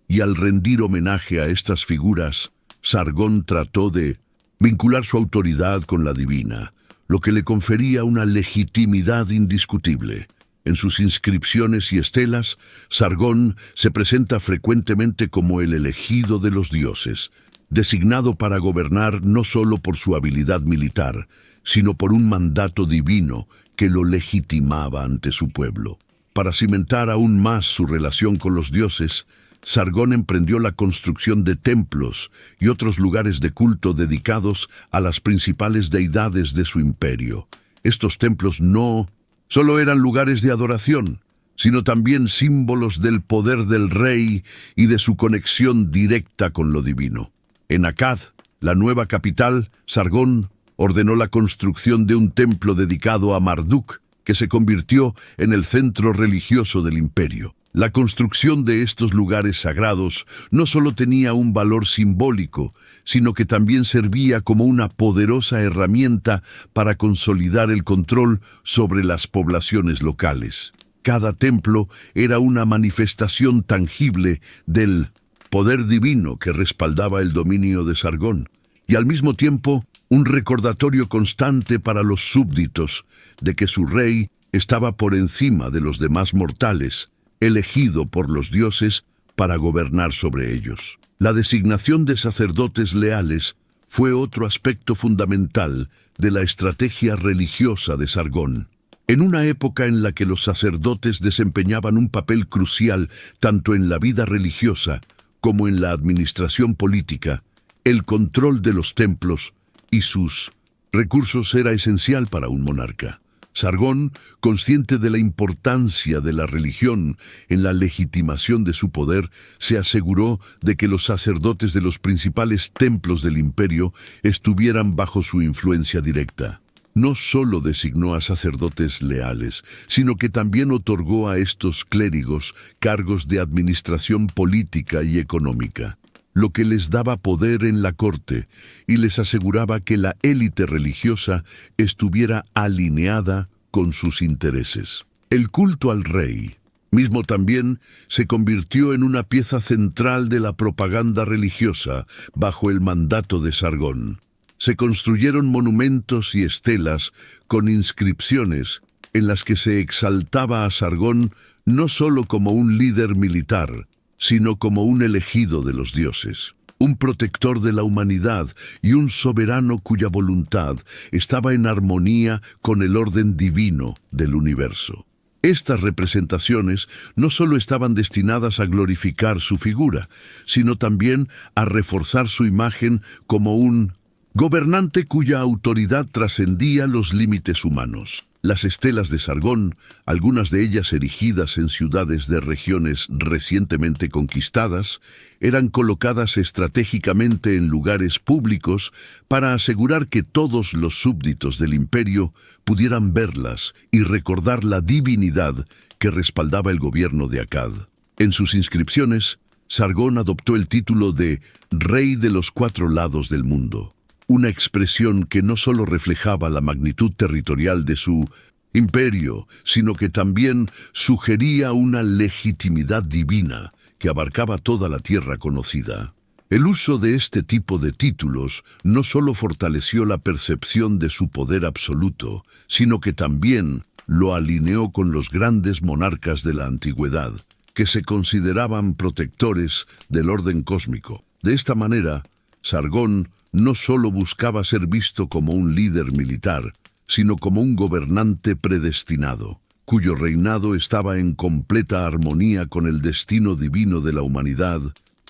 S1: y al rendir homenaje a estas figuras, Sargón trató de vincular su autoridad con la divina, lo que le confería una legitimidad indiscutible. En sus inscripciones y estelas, Sargón se presenta frecuentemente como el elegido de los dioses, designado para gobernar no solo por su habilidad militar, sino por un mandato divino que lo legitimaba ante su pueblo. Para cimentar aún más su relación con los dioses, Sargón emprendió la construcción de templos y otros lugares de culto dedicados a las principales deidades de su imperio. Estos templos no solo eran lugares de adoración, sino también símbolos del poder del rey y de su conexión directa con lo divino. En Akkad, la nueva capital, Sargón ordenó la construcción de un templo dedicado a Marduk, que se convirtió en el centro religioso del imperio. La construcción de estos lugares sagrados no solo tenía un valor simbólico, sino que también servía como una poderosa herramienta para consolidar el control sobre las poblaciones locales. Cada templo era una manifestación tangible del poder divino que respaldaba el dominio de Sargón, y al mismo tiempo un recordatorio constante para los súbditos de que su rey estaba por encima de los demás mortales, elegido por los dioses para gobernar sobre ellos. La designación de sacerdotes leales fue otro aspecto fundamental de la estrategia religiosa de Sargón. En una época en la que los sacerdotes desempeñaban un papel crucial tanto en la vida religiosa como en la administración política, el control de los templos y sus recursos era esencial para un monarca. Sargón, consciente de la importancia de la religión en la legitimación de su poder, se aseguró de que los sacerdotes de los principales templos del imperio estuvieran bajo su influencia directa. No solo designó a sacerdotes leales, sino que también otorgó a estos clérigos cargos de administración política y económica, lo que les daba poder en la corte y les aseguraba que la élite religiosa estuviera alineada con sus intereses. El culto al rey mismo también se convirtió en una pieza central de la propaganda religiosa bajo el mandato de Sargón. Se construyeron monumentos y estelas con inscripciones en las que se exaltaba a Sargón no solo como un líder militar, sino como un elegido de los dioses. un protector de la humanidad y un soberano cuya voluntad estaba en armonía con el orden divino del universo. Estas representaciones no solo estaban destinadas a glorificar su figura, sino también a reforzar su imagen como un gobernante cuya autoridad trascendía los límites humanos. Las estelas de Sargón, algunas de ellas erigidas en ciudades de regiones recientemente conquistadas, eran colocadas estratégicamente en lugares públicos para asegurar que todos los súbditos del imperio pudieran verlas y recordar la divinidad que respaldaba el gobierno de Akkad. En sus inscripciones, Sargón adoptó el título de Rey de los Cuatro Lados del Mundo, una expresión que no solo reflejaba la magnitud territorial de su imperio, sino que también sugería una legitimidad divina que abarcaba toda la tierra conocida. El uso de este tipo de títulos no solo fortaleció la percepción de su poder absoluto, sino que también lo alineó con los grandes monarcas de la antigüedad, que se consideraban protectores del orden cósmico. De esta manera, Sargón no solo buscaba ser visto como un líder militar, sino como un gobernante predestinado, cuyo reinado estaba en completa armonía con el destino divino de la humanidad.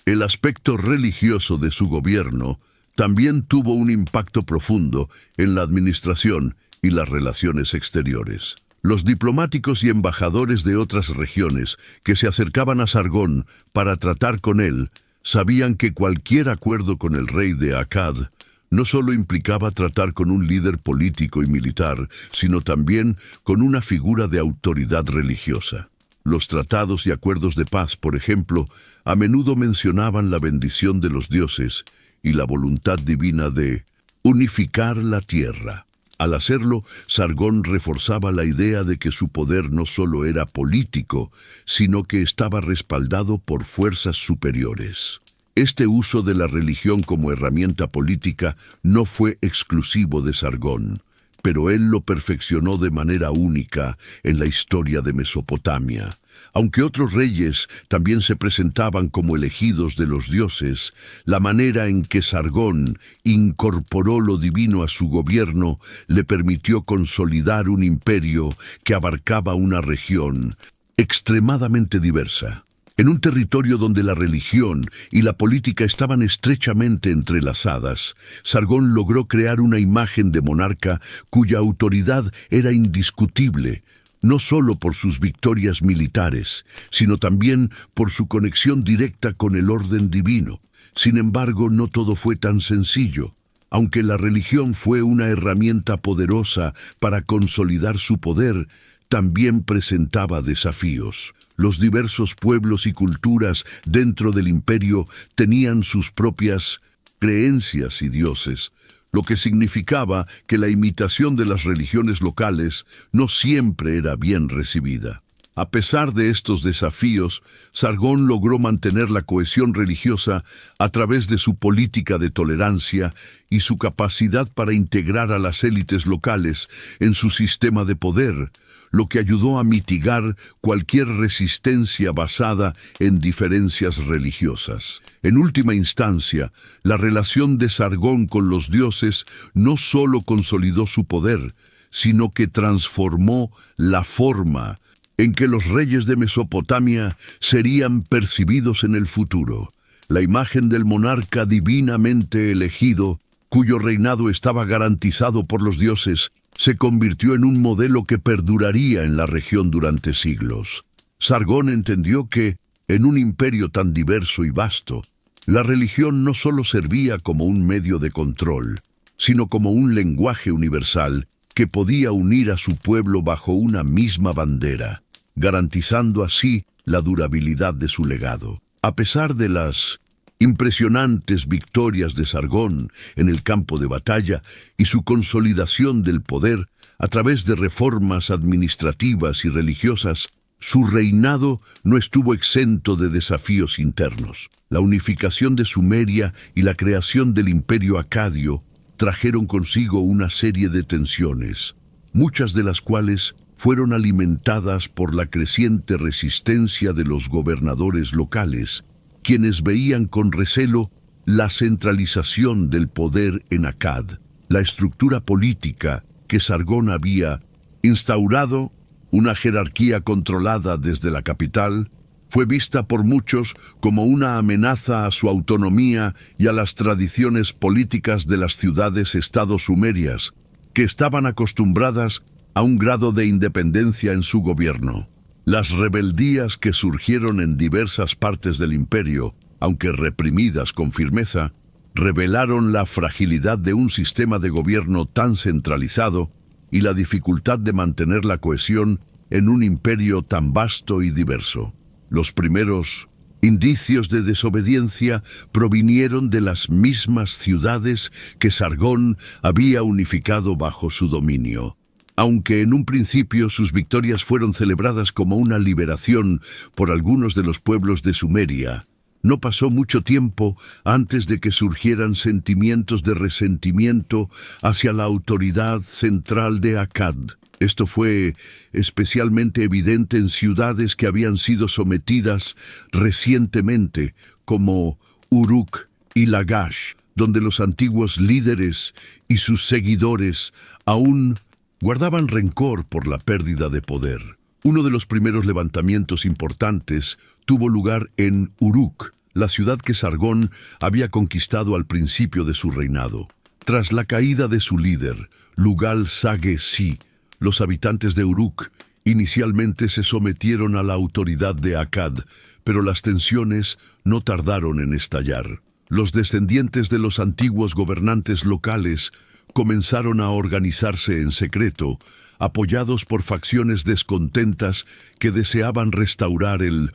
S1: El aspecto religioso de su gobierno también tuvo un impacto profundo en la administración y las relaciones exteriores. Los diplomáticos y embajadores de otras regiones que se acercaban a Sargón para tratar con él sabían que cualquier acuerdo con el rey de Akkad no solo implicaba tratar con un líder político y militar, sino también con una figura de autoridad religiosa. Los tratados y acuerdos de paz, por ejemplo, a menudo mencionaban la bendición de los dioses y la voluntad divina de unificar la tierra. Al hacerlo, Sargón reforzaba la idea de que su poder no solo era político, sino que estaba respaldado por fuerzas superiores. Este uso de la religión como herramienta política no fue exclusivo de Sargón, pero él lo perfeccionó de manera única en la historia de Mesopotamia. Aunque otros reyes también se presentaban como elegidos de los dioses, la manera en que Sargón incorporó lo divino a su gobierno le permitió consolidar un imperio que abarcaba una región extremadamente diversa. En un territorio donde la religión y la política estaban estrechamente entrelazadas, Sargón logró crear una imagen de monarca cuya autoridad era indiscutible, no solo por sus victorias militares, sino también por su conexión directa con el orden divino. Sin embargo, no todo fue tan sencillo. Aunque la religión fue una herramienta poderosa para consolidar su poder, también presentaba desafíos. Los diversos pueblos y culturas dentro del imperio tenían sus propias creencias y dioses, lo que significaba que la imitación de las religiones locales no siempre era bien recibida. A pesar de estos desafíos, Sargón logró mantener la cohesión religiosa a través de su política de tolerancia y su capacidad para integrar a las élites locales en su sistema de poder, lo que ayudó a mitigar cualquier resistencia basada en diferencias religiosas. En última instancia, la relación de Sargón con los dioses no solo consolidó su poder, sino que transformó la forma en que los reyes de Mesopotamia serían percibidos en el futuro. La imagen del monarca divinamente elegido, cuyo reinado estaba garantizado por los dioses, se convirtió en un modelo que perduraría en la región durante siglos. Sargón entendió que, en un imperio tan diverso y vasto, la religión no solo servía como un medio de control, sino como un lenguaje universal que podía unir a su pueblo bajo una misma bandera, garantizando así la durabilidad de su legado. A pesar de las impresionantes victorias de Sargón en el campo de batalla y su consolidación del poder a través de reformas administrativas y religiosas, su reinado no estuvo exento de desafíos internos. La unificación de Sumeria y la creación del imperio acadio trajeron consigo una serie de tensiones, muchas de las cuales fueron alimentadas por la creciente resistencia de los gobernadores locales, quienes veían con recelo la centralización del poder en Akkad. La estructura política que Sargón había instaurado, una jerarquía controlada desde la capital, fue vista por muchos como una amenaza a su autonomía y a las tradiciones políticas de las ciudades-estado sumerias, que estaban acostumbradas a un grado de independencia en su gobierno. Las rebeldías que surgieron en diversas partes del imperio, aunque reprimidas con firmeza, revelaron la fragilidad de un sistema de gobierno tan centralizado y la dificultad de mantener la cohesión en un imperio tan vasto y diverso. Los primeros indicios de desobediencia provinieron de las mismas ciudades que Sargón había unificado bajo su dominio. Aunque en un principio sus victorias fueron celebradas como una liberación por algunos de los pueblos de Sumeria, no pasó mucho tiempo antes de que surgieran sentimientos de resentimiento hacia la autoridad central de Akkad. Esto fue especialmente evidente en ciudades que habían sido sometidas recientemente, como Uruk y Lagash, donde los antiguos líderes y sus seguidores aún guardaban rencor por la pérdida de poder. Uno de los primeros levantamientos importantes tuvo lugar en Uruk, la ciudad que Sargón había conquistado al principio de su reinado. Tras la caída de su líder, Lugal-Sage-Si, los habitantes de Uruk inicialmente se sometieron a la autoridad de Akkad, pero las tensiones no tardaron en estallar. Los descendientes de los antiguos gobernantes locales comenzaron a organizarse en secreto, apoyados por facciones descontentas que deseaban restaurar el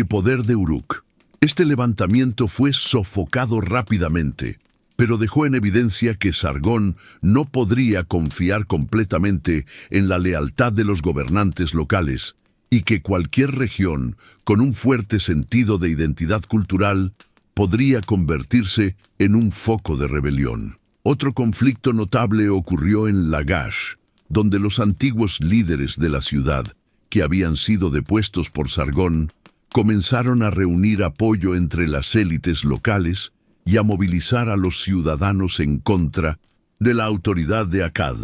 S1: poder de Uruk. Este levantamiento fue sofocado rápidamente, pero dejó en evidencia que Sargón no podría confiar completamente en la lealtad de los gobernantes locales y que cualquier región con un fuerte sentido de identidad cultural podría convertirse en un foco de rebelión. Otro conflicto notable ocurrió en Lagash, donde los antiguos líderes de la ciudad, que habían sido depuestos por Sargón, comenzaron a reunir apoyo entre las élites locales y a movilizar a los ciudadanos en contra de la autoridad de Akkad.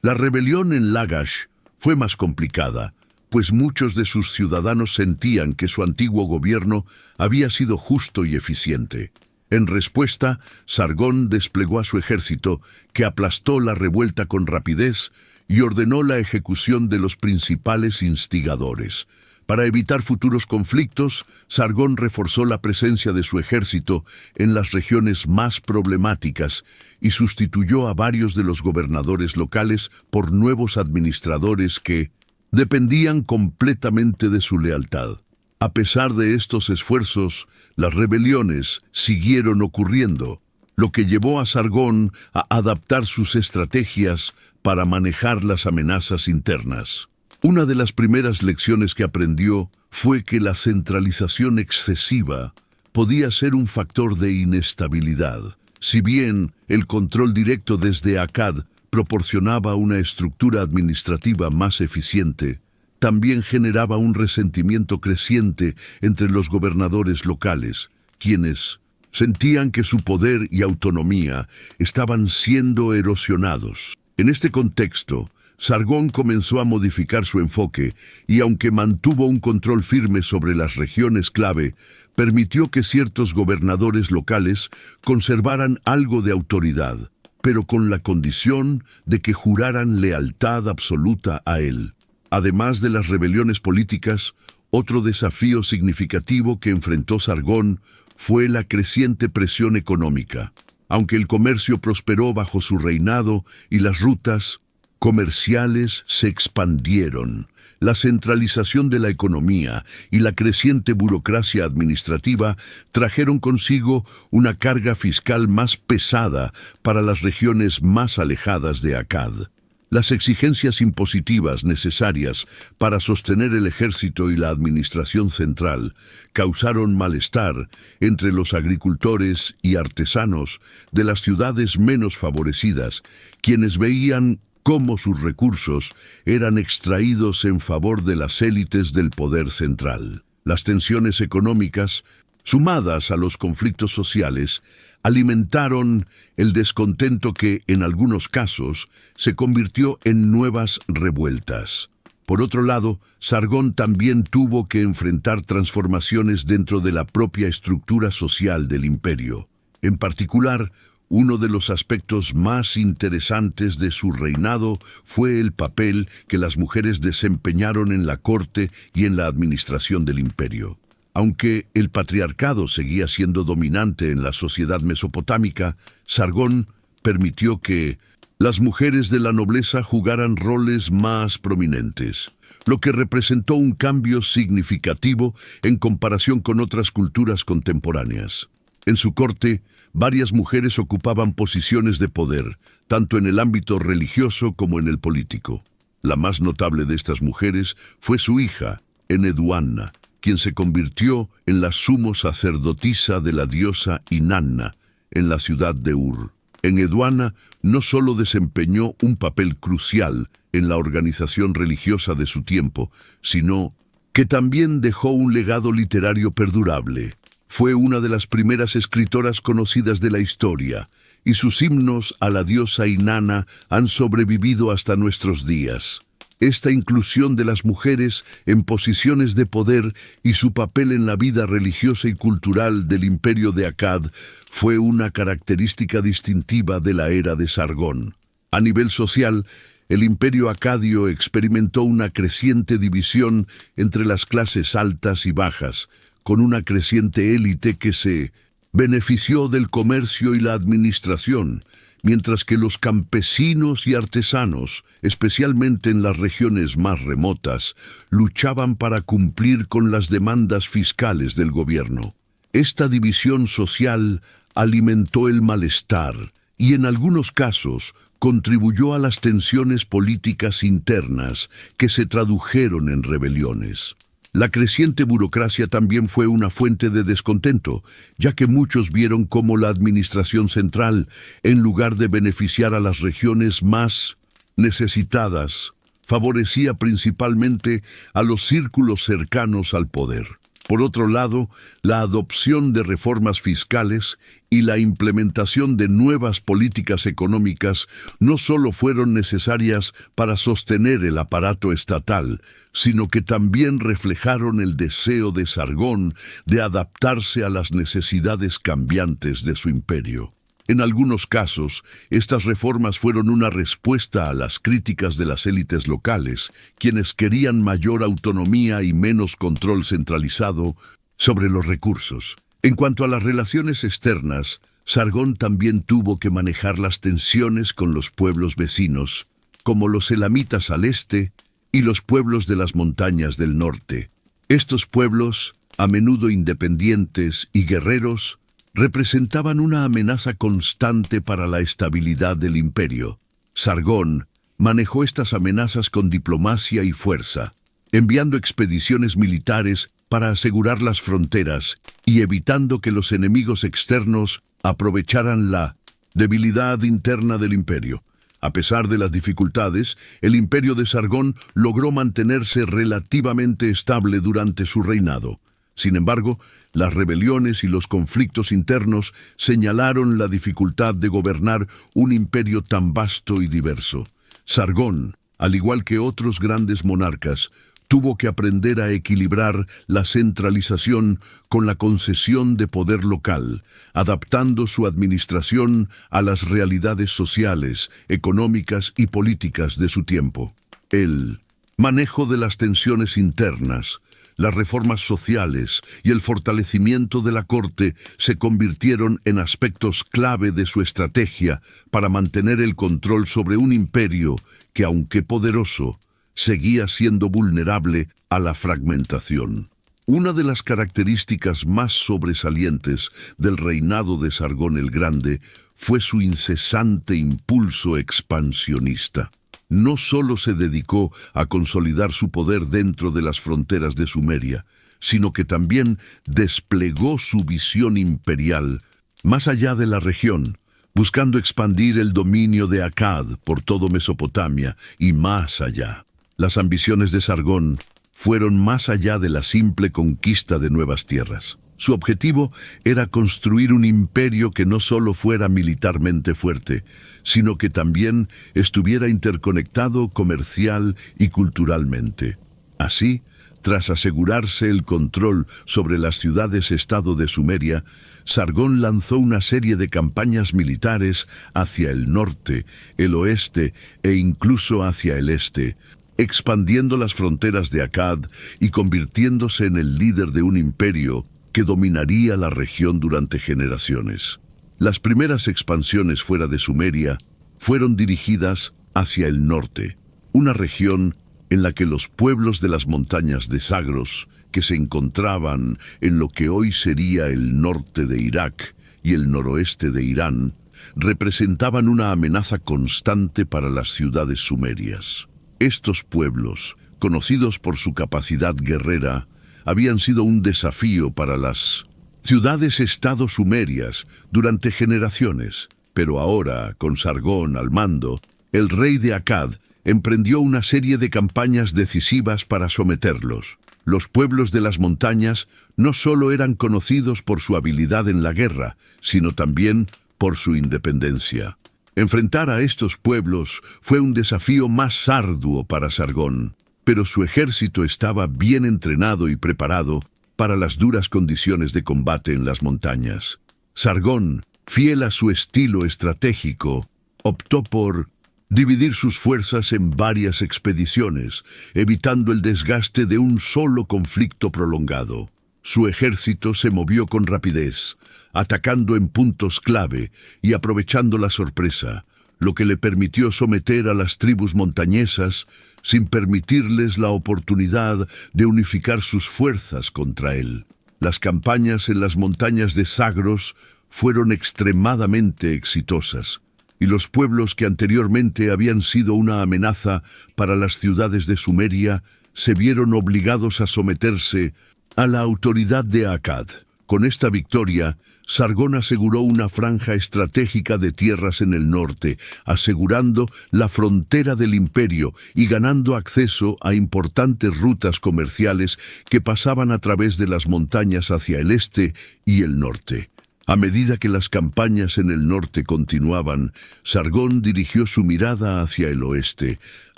S1: La rebelión en Lagash fue más complicada, pues muchos de sus ciudadanos sentían que su antiguo gobierno había sido justo y eficiente. En respuesta, Sargón desplegó a su ejército, que aplastó la revuelta con rapidez y ordenó la ejecución de los principales instigadores. Para evitar futuros conflictos, Sargón reforzó la presencia de su ejército en las regiones más problemáticas y sustituyó a varios de los gobernadores locales por nuevos administradores que dependían completamente de su lealtad. A pesar de estos esfuerzos, las rebeliones siguieron ocurriendo, lo que llevó a Sargón a adaptar sus estrategias para manejar las amenazas internas. Una de las primeras lecciones que aprendió fue que la centralización excesiva podía ser un factor de inestabilidad. Si bien el control directo desde Akkad proporcionaba una estructura administrativa más eficiente, también generaba un resentimiento creciente entre los gobernadores locales, quienes sentían que su poder y autonomía estaban siendo erosionados. En este contexto, Sargón comenzó a modificar su enfoque y, aunque mantuvo un control firme sobre las regiones clave, permitió que ciertos gobernadores locales conservaran algo de autoridad, pero con la condición de que juraran lealtad absoluta a él. Además de las rebeliones políticas, otro desafío significativo que enfrentó Sargón fue la creciente presión económica. Aunque el comercio prosperó bajo su reinado y las rutas comerciales se expandieron, la centralización de la economía y la creciente burocracia administrativa trajeron consigo una carga fiscal más pesada para las regiones más alejadas de Akkad. Las exigencias impositivas necesarias para sostener el ejército y la administración central causaron malestar entre los agricultores y artesanos de las ciudades menos favorecidas, quienes veían cómo sus recursos eran extraídos en favor de las élites del poder central. Las tensiones económicas sumadas a los conflictos sociales, alimentaron el descontento que, en algunos casos, se convirtió en nuevas revueltas. Por otro lado, Sargón también tuvo que enfrentar transformaciones dentro de la propia estructura social del imperio. En particular, uno de los aspectos más interesantes de su reinado fue el papel que las mujeres desempeñaron en la corte y en la administración del imperio. Aunque el patriarcado seguía siendo dominante en la sociedad mesopotámica, Sargón permitió que las mujeres de la nobleza jugaran roles más prominentes, lo que representó un cambio significativo en comparación con otras culturas contemporáneas. En su corte, varias mujeres ocupaban posiciones de poder, tanto en el ámbito religioso como en el político. La más notable de estas mujeres fue su hija, Enheduanna, quien se convirtió en la sumo sacerdotisa de la diosa Inanna en la ciudad de Ur. Enheduanna no solo desempeñó un papel crucial en la organización religiosa de su tiempo, sino que también dejó un legado literario perdurable. Fue una de las primeras escritoras conocidas de la historia, y sus himnos a la diosa Inanna han sobrevivido hasta nuestros días. Esta inclusión de las mujeres en posiciones de poder y su papel en la vida religiosa y cultural del imperio de Akkad fue una característica distintiva de la era de Sargón. A nivel social, el imperio acadio experimentó una creciente división entre las clases altas y bajas, con una creciente élite que se benefició del comercio y la administración, mientras que los campesinos y artesanos, especialmente en las regiones más remotas, luchaban para cumplir con las demandas fiscales del gobierno. Esta división social alimentó el malestar y, en algunos casos, contribuyó a las tensiones políticas internas que se tradujeron en rebeliones. La creciente burocracia también fue una fuente de descontento, ya que muchos vieron cómo la administración central, en lugar de beneficiar a las regiones más necesitadas, favorecía principalmente a los círculos cercanos al poder. Por otro lado, la adopción de reformas fiscales y la implementación de nuevas políticas económicas no solo fueron necesarias para sostener el aparato estatal, sino que también reflejaron el deseo de Sargón de adaptarse a las necesidades cambiantes de su imperio. En algunos casos, estas reformas fueron una respuesta a las críticas de las élites locales, quienes querían mayor autonomía y menos control centralizado sobre los recursos. En cuanto a las relaciones externas, Sargón también tuvo que manejar las tensiones con los pueblos vecinos, como los elamitas al este y los pueblos de las montañas del norte. Estos pueblos, a menudo independientes y guerreros, representaban una amenaza constante para la estabilidad del imperio. Sargón manejó estas amenazas con diplomacia y fuerza, enviando expediciones militares para asegurar las fronteras y evitando que los enemigos externos aprovecharan la debilidad interna del imperio. A pesar de las dificultades, el imperio de Sargón logró mantenerse relativamente estable durante su reinado. Sin embargo, las rebeliones y los conflictos internos señalaron la dificultad de gobernar un imperio tan vasto y diverso. Sargón, al igual que otros grandes monarcas, tuvo que aprender a equilibrar la centralización con la concesión de poder local, adaptando su administración a las realidades sociales, económicas y políticas de su tiempo. El manejo de las tensiones internas, las reformas sociales y el fortalecimiento de la corte se convirtieron en aspectos clave de su estrategia para mantener el control sobre un imperio que, aunque poderoso, seguía siendo vulnerable a la fragmentación. Una de las características más sobresalientes del reinado de Sargón el Grande fue su incesante impulso expansionista. No solo se dedicó a consolidar su poder dentro de las fronteras de Sumeria, sino que también desplegó su visión imperial más allá de la región, buscando expandir el dominio de Akkad por todo Mesopotamia y más allá. Las ambiciones de Sargón fueron más allá de la simple conquista de nuevas tierras. Su objetivo era construir un imperio que no solo fuera militarmente fuerte, sino que también estuviera interconectado comercial y culturalmente. Así, tras asegurarse el control sobre las ciudades-estado de Sumeria, Sargón lanzó una serie de campañas militares hacia el norte, el oeste e incluso hacia el este, expandiendo las fronteras de Akkad y convirtiéndose en el líder de un imperio que dominaría la región durante generaciones. Las primeras expansiones fuera de Sumeria fueron dirigidas hacia el norte, una región en la que los pueblos de las montañas de Zagros, que se encontraban en lo que hoy sería el norte de Irak y el noroeste de Irán, representaban una amenaza constante para las ciudades sumerias. Estos pueblos, conocidos por su capacidad guerrera, habían sido un desafío para las ciudades-estado sumerias durante generaciones, pero ahora, con Sargón al mando, el rey de Akkad emprendió una serie de campañas decisivas para someterlos. Los pueblos de las montañas no solo eran conocidos por su habilidad en la guerra, sino también por su independencia. Enfrentar a estos pueblos fue un desafío más arduo para Sargón, pero su ejército estaba bien entrenado y preparado para las duras condiciones de combate en las montañas. Sargón, fiel a su estilo estratégico, optó por dividir sus fuerzas en varias expediciones, evitando el desgaste de un solo conflicto prolongado. Su ejército se movió con rapidez, atacando en puntos clave y aprovechando la sorpresa, lo que le permitió someter a las tribus montañesas sin permitirles la oportunidad de unificar sus fuerzas contra él. Las campañas en las montañas de Zagros fueron extremadamente exitosas, y los pueblos que anteriormente habían sido una amenaza para las ciudades de Sumeria se vieron obligados a someterse a la autoridad de Akkad. Con esta victoria, Sargón aseguró una franja estratégica de tierras en el norte, asegurando la frontera del imperio y ganando acceso a importantes rutas comerciales que pasaban a través de las montañas hacia el este y el norte. A medida que las campañas en el norte continuaban, Sargón dirigió su mirada hacia el oeste,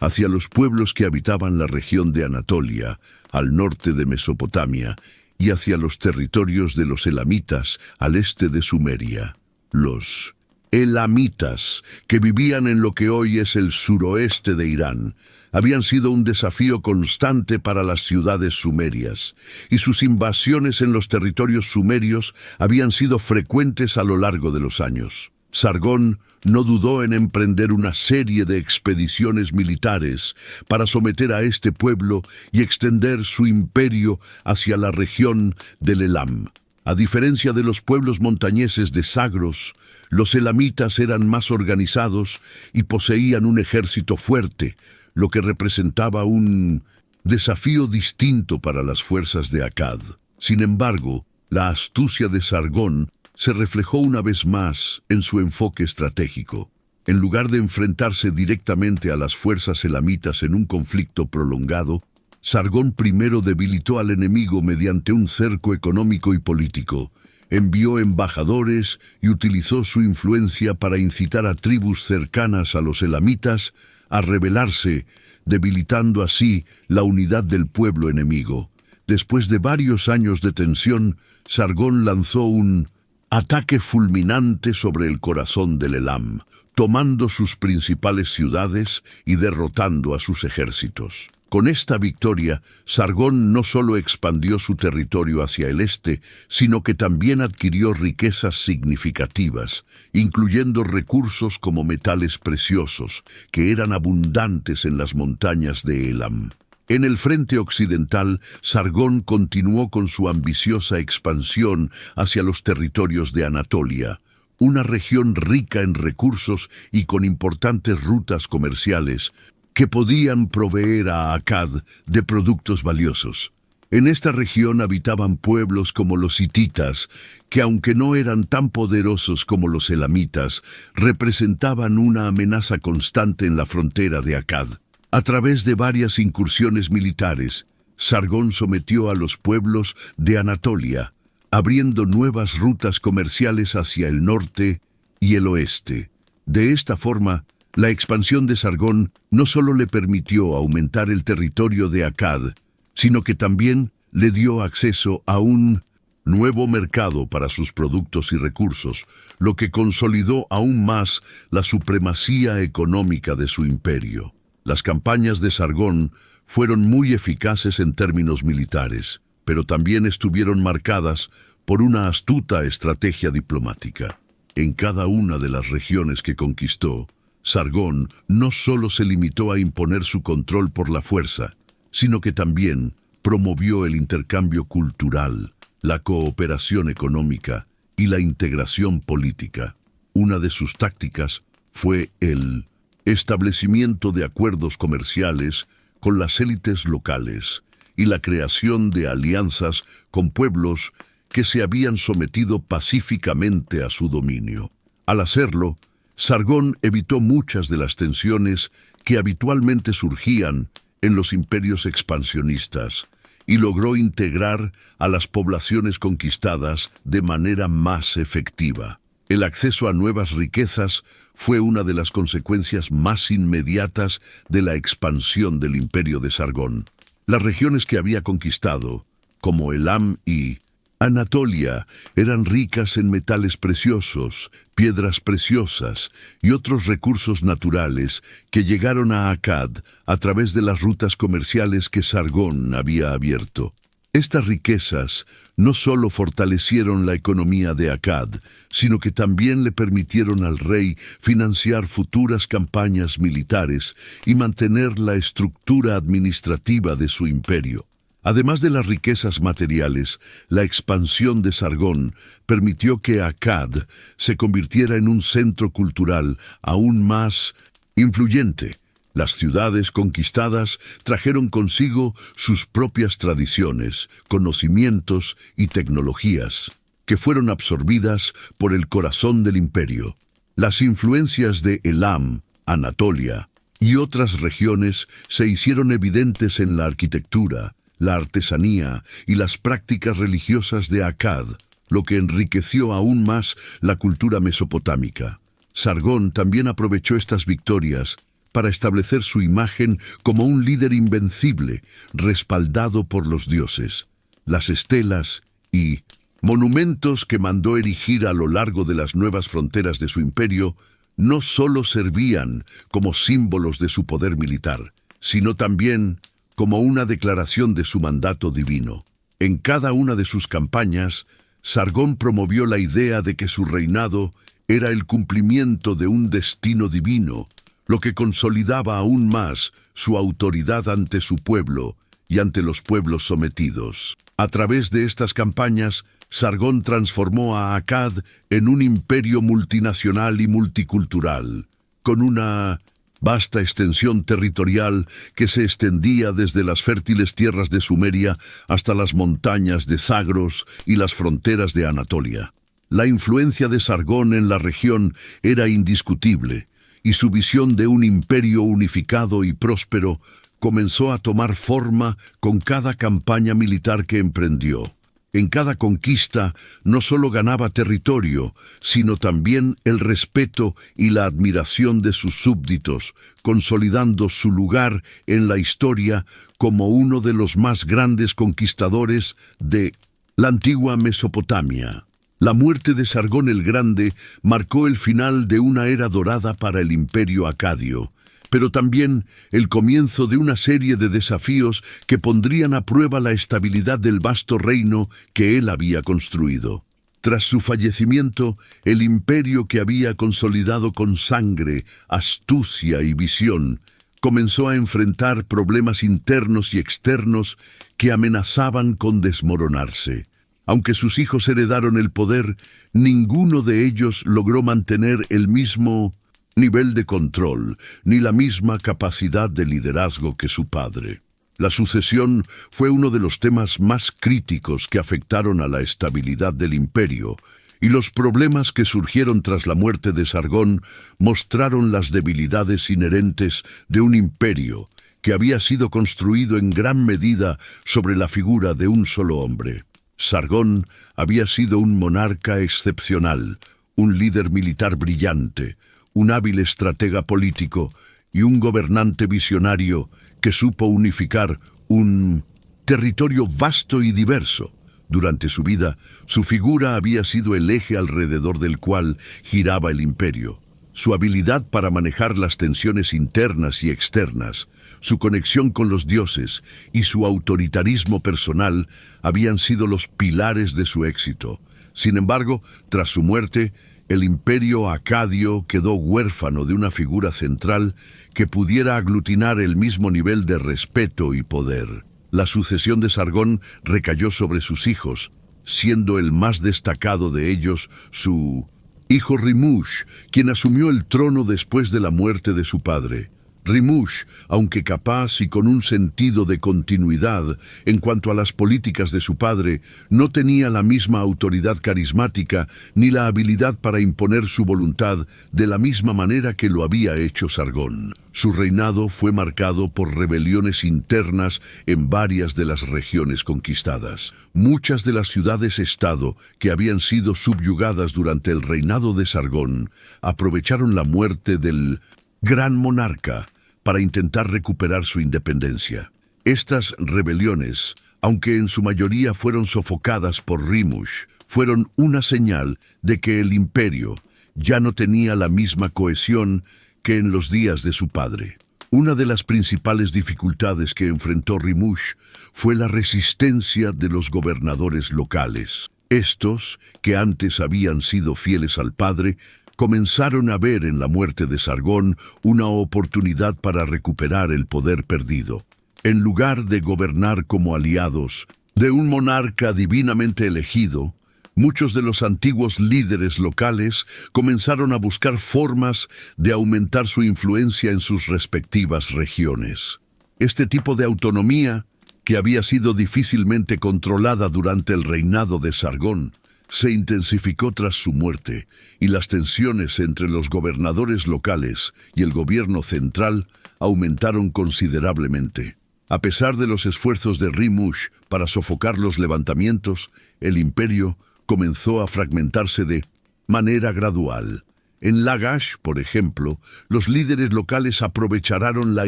S1: hacia los pueblos que habitaban la región de Anatolia, al norte de Mesopotamia, y hacia los territorios de los elamitas al este de Sumeria. Los elamitas, que vivían en lo que hoy es el suroeste de Irán, habían sido un desafío constante para las ciudades sumerias, y sus invasiones en los territorios sumerios habían sido frecuentes a lo largo de los años. Sargón no dudó en emprender una serie de expediciones militares para someter a este pueblo y extender su imperio hacia la región del Elam. A diferencia de los pueblos montañeses de Zagros, los elamitas eran más organizados y poseían un ejército fuerte, lo que representaba un desafío distinto para las fuerzas de Akkad. Sin embargo, la astucia de Sargón se reflejó una vez más en su enfoque estratégico. En lugar de enfrentarse directamente a las fuerzas elamitas en un conflicto prolongado, Sargón primero debilitó al enemigo mediante un cerco económico y político. Envió embajadores y utilizó su influencia para incitar a tribus cercanas a los elamitas a rebelarse, debilitando así la unidad del pueblo enemigo. Después de varios años de tensión, Sargón lanzó un ataque fulminante sobre el corazón del Elam, tomando sus principales ciudades y derrotando a sus ejércitos. Con esta victoria, Sargón no solo expandió su territorio hacia el este, sino que también adquirió riquezas significativas, incluyendo recursos como metales preciosos, que eran abundantes en las montañas de Elam. En el frente occidental, Sargón continuó con su ambiciosa expansión hacia los territorios de Anatolia, una región rica en recursos y con importantes rutas comerciales que podían proveer a Akkad de productos valiosos. En esta región habitaban pueblos como los hititas, que aunque no eran tan poderosos como los elamitas, representaban una amenaza constante en la frontera de Akkad. A través de varias incursiones militares, Sargón sometió a los pueblos de Anatolia, abriendo nuevas rutas comerciales hacia el norte y el oeste. De esta forma, la expansión de Sargón no solo le permitió aumentar el territorio de Akkad, sino que también le dio acceso a un nuevo mercado para sus productos y recursos, lo que consolidó aún más la supremacía económica de su imperio. Las campañas de Sargón fueron muy eficaces en términos militares, pero también estuvieron marcadas por una astuta estrategia diplomática. En cada una de las regiones que conquistó, Sargón no solo se limitó a imponer su control por la fuerza, sino que también promovió el intercambio cultural, la cooperación económica y la integración política. Una de sus tácticas fue el establecimiento de acuerdos comerciales con las élites locales y la creación de alianzas con pueblos que se habían sometido pacíficamente a su dominio. Al hacerlo, Sargón evitó muchas de las tensiones que habitualmente surgían en los imperios expansionistas y logró integrar a las poblaciones conquistadas de manera más efectiva. El acceso a nuevas riquezas fue una de las consecuencias más inmediatas de la expansión del imperio de Sargón. Las regiones que había conquistado, como Elam y Anatolia, eran ricas en metales preciosos, piedras preciosas y otros recursos naturales que llegaron a Akkad a través de las rutas comerciales que Sargón había abierto. Estas riquezas no solo fortalecieron la economía de Akkad, sino que también le permitieron al rey financiar futuras campañas militares y mantener la estructura administrativa de su imperio. Además de las riquezas materiales, la expansión de Sargón permitió que Akkad se convirtiera en un centro cultural aún más influyente. Las ciudades conquistadas trajeron consigo sus propias tradiciones, conocimientos y tecnologías, que fueron absorbidas por el corazón del imperio. Las influencias de Elam, Anatolia y otras regiones se hicieron evidentes en la arquitectura, la artesanía y las prácticas religiosas de Akkad, lo que enriqueció aún más la cultura mesopotámica. Sargón también aprovechó estas victorias para establecer su imagen como un líder invencible, respaldado por los dioses. Las estelas y monumentos que mandó erigir a lo largo de las nuevas fronteras de su imperio no solo servían como símbolos de su poder militar, sino también como una declaración de su mandato divino. En cada una de sus campañas, Sargón promovió la idea de que su reinado era el cumplimiento de un destino divino, lo que consolidaba aún más su autoridad ante su pueblo y ante los pueblos sometidos. A través de estas campañas, Sargón transformó a Akkad en un imperio multinacional y multicultural, con una vasta extensión territorial que se extendía desde las fértiles tierras de Sumeria hasta las montañas de Zagros y las fronteras de Anatolia. La influencia de Sargón en la región era indiscutible, y su visión de un imperio unificado y próspero comenzó a tomar forma con cada campaña militar que emprendió. En cada conquista no solo ganaba territorio, sino también el respeto y la admiración de sus súbditos, consolidando su lugar en la historia como uno de los más grandes conquistadores de la antigua Mesopotamia. La muerte de Sargón el Grande marcó el final de una era dorada para el imperio acadio, pero también el comienzo de una serie de desafíos que pondrían a prueba la estabilidad del vasto reino que él había construido. Tras su fallecimiento, el imperio que había consolidado con sangre, astucia y visión, comenzó a enfrentar problemas internos y externos que amenazaban con desmoronarse. Aunque sus hijos heredaron el poder, ninguno de ellos logró mantener el mismo nivel de control, ni la misma capacidad de liderazgo que su padre. La sucesión fue uno de los temas más críticos que afectaron a la estabilidad del imperio, y los problemas que surgieron tras la muerte de Sargón mostraron las debilidades inherentes de un imperio que había sido construido en gran medida sobre la figura de un solo hombre. Sargón había sido un monarca excepcional, un líder militar brillante, un hábil estratega político y un gobernante visionario que supo unificar un territorio vasto y diverso. Durante su vida, su figura había sido el eje alrededor del cual giraba el imperio. Su habilidad para manejar las tensiones internas y externas, su conexión con los dioses y su autoritarismo personal habían sido los pilares de su éxito. Sin embargo, tras su muerte, el imperio acadio quedó huérfano de una figura central que pudiera aglutinar el mismo nivel de respeto y poder. La sucesión de Sargón recayó sobre sus hijos, siendo el más destacado de ellos su hijo Rimush, quien asumió el trono después de la muerte de su padre. Rimush, aunque capaz y con un sentido de continuidad en cuanto a las políticas de su padre, no tenía la misma autoridad carismática ni la habilidad para imponer su voluntad de la misma manera que lo había hecho Sargón. Su reinado fue marcado por rebeliones internas en varias de las regiones conquistadas. Muchas de las ciudades-estado que habían sido subyugadas durante el reinado de Sargón aprovecharon la muerte del gran monarca para intentar recuperar su independencia. Estas rebeliones, aunque en su mayoría fueron sofocadas por Rimush, fueron una señal de que el imperio ya no tenía la misma cohesión que en los días de su padre. Una de las principales dificultades que enfrentó Rimush fue la resistencia de los gobernadores locales. Estos, que antes habían sido fieles al padre, comenzaron a ver en la muerte de Sargón una oportunidad para recuperar el poder perdido. En lugar de gobernar como aliados de un monarca divinamente elegido, muchos de los antiguos líderes locales comenzaron a buscar formas de aumentar su influencia en sus respectivas regiones. Este tipo de autonomía, que había sido difícilmente controlada durante el reinado de Sargón, se intensificó tras su muerte, y las tensiones entre los gobernadores locales y el gobierno central aumentaron considerablemente. A pesar de los esfuerzos de Rimush para sofocar los levantamientos, el imperio comenzó a fragmentarse de manera gradual. En Lagash, por ejemplo, los líderes locales aprovecharon la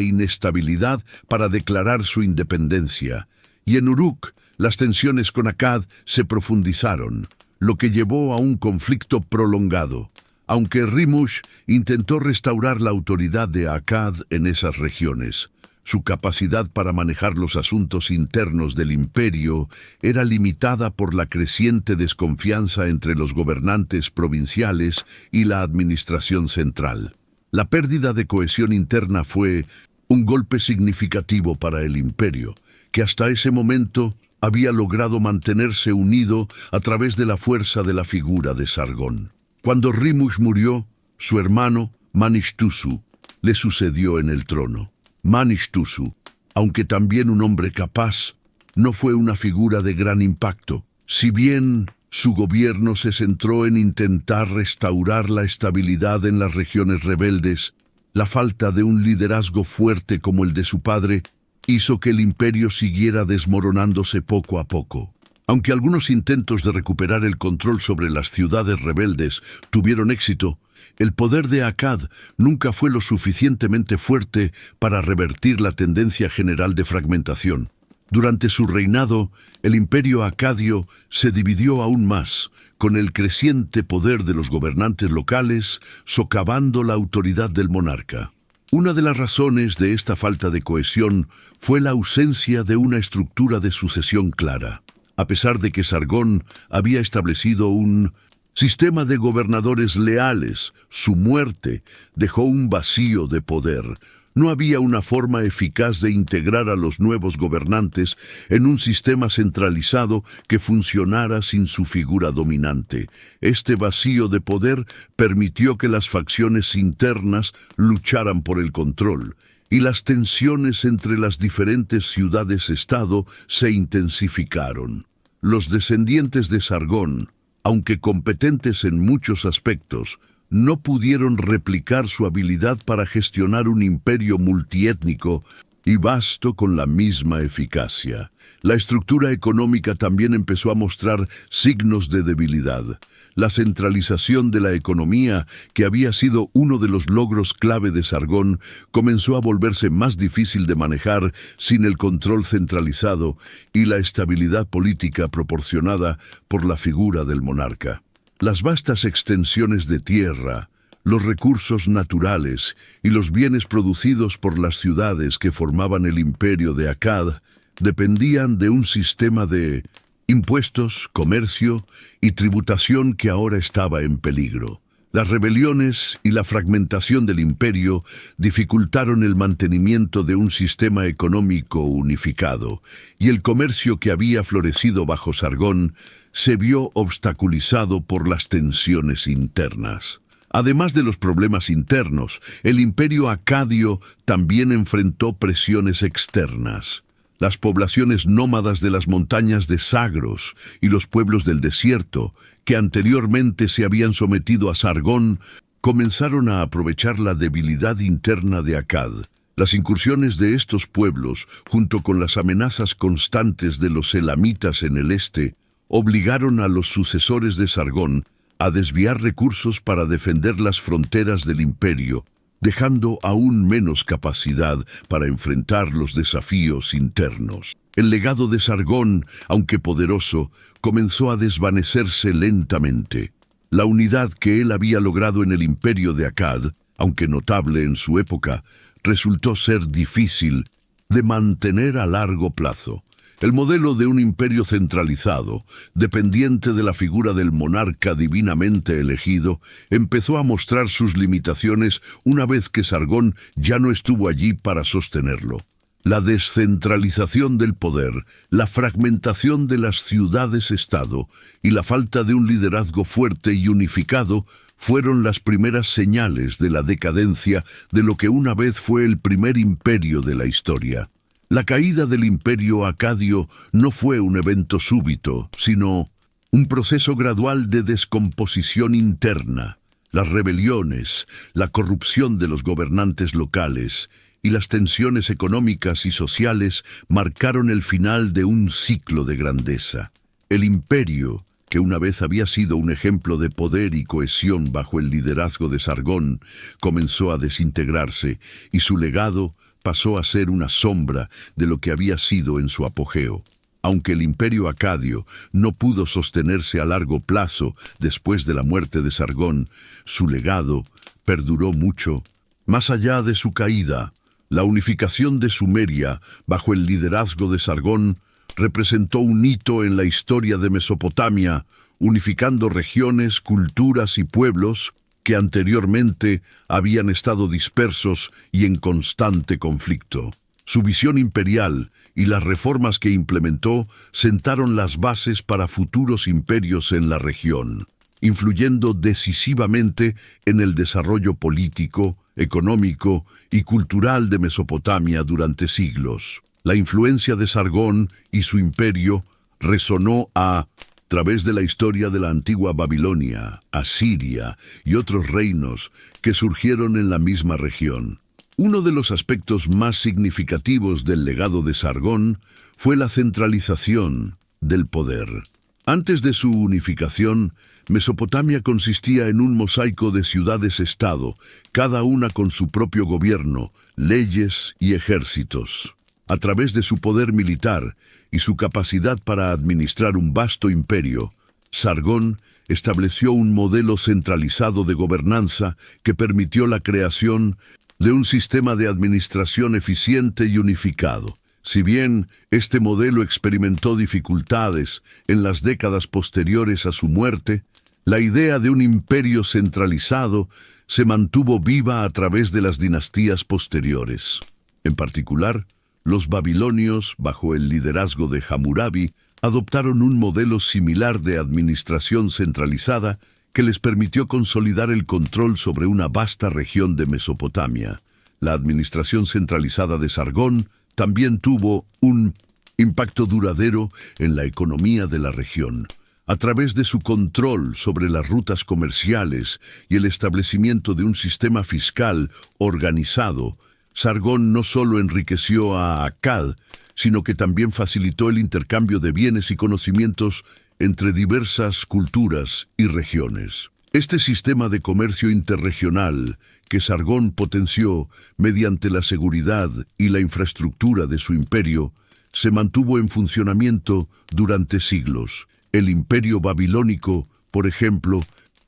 S1: inestabilidad para declarar su independencia, y en Uruk las tensiones con Akkad se profundizaron, lo que llevó a un conflicto prolongado. Aunque Rimush intentó restaurar la autoridad de Akkad en esas regiones, su capacidad para manejar los asuntos internos del imperio era limitada por la creciente desconfianza entre los gobernantes provinciales y la administración central. La pérdida de cohesión interna fue un golpe significativo para el imperio, que hasta ese momento había logrado mantenerse unido a través de la fuerza de la figura de Sargón. Cuando Rimush murió, su hermano, Manishtusu, le sucedió en el trono. Manishtusu, aunque también un hombre capaz, no fue una figura de gran impacto. Si bien su gobierno se centró en intentar restaurar la estabilidad en las regiones rebeldes, la falta de un liderazgo fuerte como el de su padre hizo que el imperio siguiera desmoronándose poco a poco. Aunque algunos intentos de recuperar el control sobre las ciudades rebeldes tuvieron éxito, el poder de Akkad nunca fue lo suficientemente fuerte para revertir la tendencia general de fragmentación. Durante su reinado, el imperio acadio se dividió aún más, con el creciente poder de los gobernantes locales socavando la autoridad del monarca. Una de las razones de esta falta de cohesión fue la ausencia de una estructura de sucesión clara. A pesar de que Sargón había establecido un sistema de gobernadores leales, su muerte dejó un vacío de poder. No había una forma eficaz de integrar a los nuevos gobernantes en un sistema centralizado que funcionara sin su figura dominante. Este vacío de poder permitió que las facciones internas lucharan por el control, y las tensiones entre las diferentes ciudades-estado se intensificaron. Los descendientes de Sargón, aunque competentes en muchos aspectos, no pudieron replicar su habilidad para gestionar un imperio multiétnico y vasto con la misma eficacia. La estructura económica también empezó a mostrar signos de debilidad. La centralización de la economía, que había sido uno de los logros clave de Sargón, comenzó a volverse más difícil de manejar sin el control centralizado y la estabilidad política proporcionada por la figura del monarca. Las vastas extensiones de tierra, los recursos naturales y los bienes producidos por las ciudades que formaban el imperio de Akkad dependían de un sistema de impuestos, comercio y tributación que ahora estaba en peligro. Las rebeliones y la fragmentación del imperio dificultaron el mantenimiento de un sistema económico unificado, y el comercio que había florecido bajo Sargón se vio obstaculizado por las tensiones internas. Además de los problemas internos, el imperio acadio también enfrentó presiones externas. Las poblaciones nómadas de las montañas de Zagros y los pueblos del desierto, que anteriormente se habían sometido a Sargón, comenzaron a aprovechar la debilidad interna de Akkad. Las incursiones de estos pueblos, junto con las amenazas constantes de los elamitas en el este, obligaron a los sucesores de Sargón a desviar recursos para defender las fronteras del imperio, dejando aún menos capacidad para enfrentar los desafíos internos. El legado de Sargón, aunque poderoso, comenzó a desvanecerse lentamente. La unidad que él había logrado en el imperio de Akkad, aunque notable en su época, resultó ser difícil de mantener a largo plazo. El modelo de un imperio centralizado, dependiente de la figura del monarca divinamente elegido, empezó a mostrar sus limitaciones una vez que Sargón ya no estuvo allí para sostenerlo. La descentralización del poder, la fragmentación de las ciudades-estado y la falta de un liderazgo fuerte y unificado fueron las primeras señales de la decadencia de lo que una vez fue el primer imperio de la historia. La caída del imperio acadio no fue un evento súbito, sino un proceso gradual de descomposición interna. Las rebeliones, la corrupción de los gobernantes locales y las tensiones económicas y sociales marcaron el final de un ciclo de grandeza. El imperio, que una vez había sido un ejemplo de poder y cohesión bajo el liderazgo de Sargón, comenzó a desintegrarse y su legado pasó a ser una sombra de lo que había sido en su apogeo. Aunque el imperio acadio no pudo sostenerse a largo plazo después de la muerte de Sargón, su legado perduró mucho. Más allá de su caída, la unificación de Sumeria bajo el liderazgo de Sargón representó un hito en la historia de Mesopotamia, unificando regiones, culturas y pueblos que anteriormente habían estado dispersos y en constante conflicto. Su visión imperial y las reformas que implementó sentaron las bases para futuros imperios en la región, influyendo decisivamente en el desarrollo político, económico y cultural de Mesopotamia durante siglos. La influencia de Sargón y su imperio resonó a través de la historia de la antigua Babilonia, Asiria y otros reinos que surgieron en la misma región. Uno de los aspectos más significativos del legado de Sargón fue la centralización del poder. Antes de su unificación, Mesopotamia consistía en un mosaico de ciudades-estado, cada una con su propio gobierno, leyes y ejércitos. A través de su poder militar y su capacidad para administrar un vasto imperio, Sargón estableció un modelo centralizado de gobernanza que permitió la creación de un sistema de administración eficiente y unificado. Si bien este modelo experimentó dificultades en las décadas posteriores a su muerte, la idea de un imperio centralizado se mantuvo viva a través de las dinastías posteriores. En particular, los babilonios, bajo el liderazgo de Hammurabi, adoptaron un modelo similar de administración centralizada que les permitió consolidar el control sobre una vasta región de Mesopotamia. La administración centralizada de Sargón también tuvo un impacto duradero en la economía de la región. A través de su control sobre las rutas comerciales y el establecimiento de un sistema fiscal organizado, Sargón no solo enriqueció a Akkad, sino que también facilitó el intercambio de bienes y conocimientos entre diversas culturas y regiones. Este sistema de comercio interregional que Sargón potenció mediante la seguridad y la infraestructura de su imperio se mantuvo en funcionamiento durante siglos. El imperio babilónico, por ejemplo,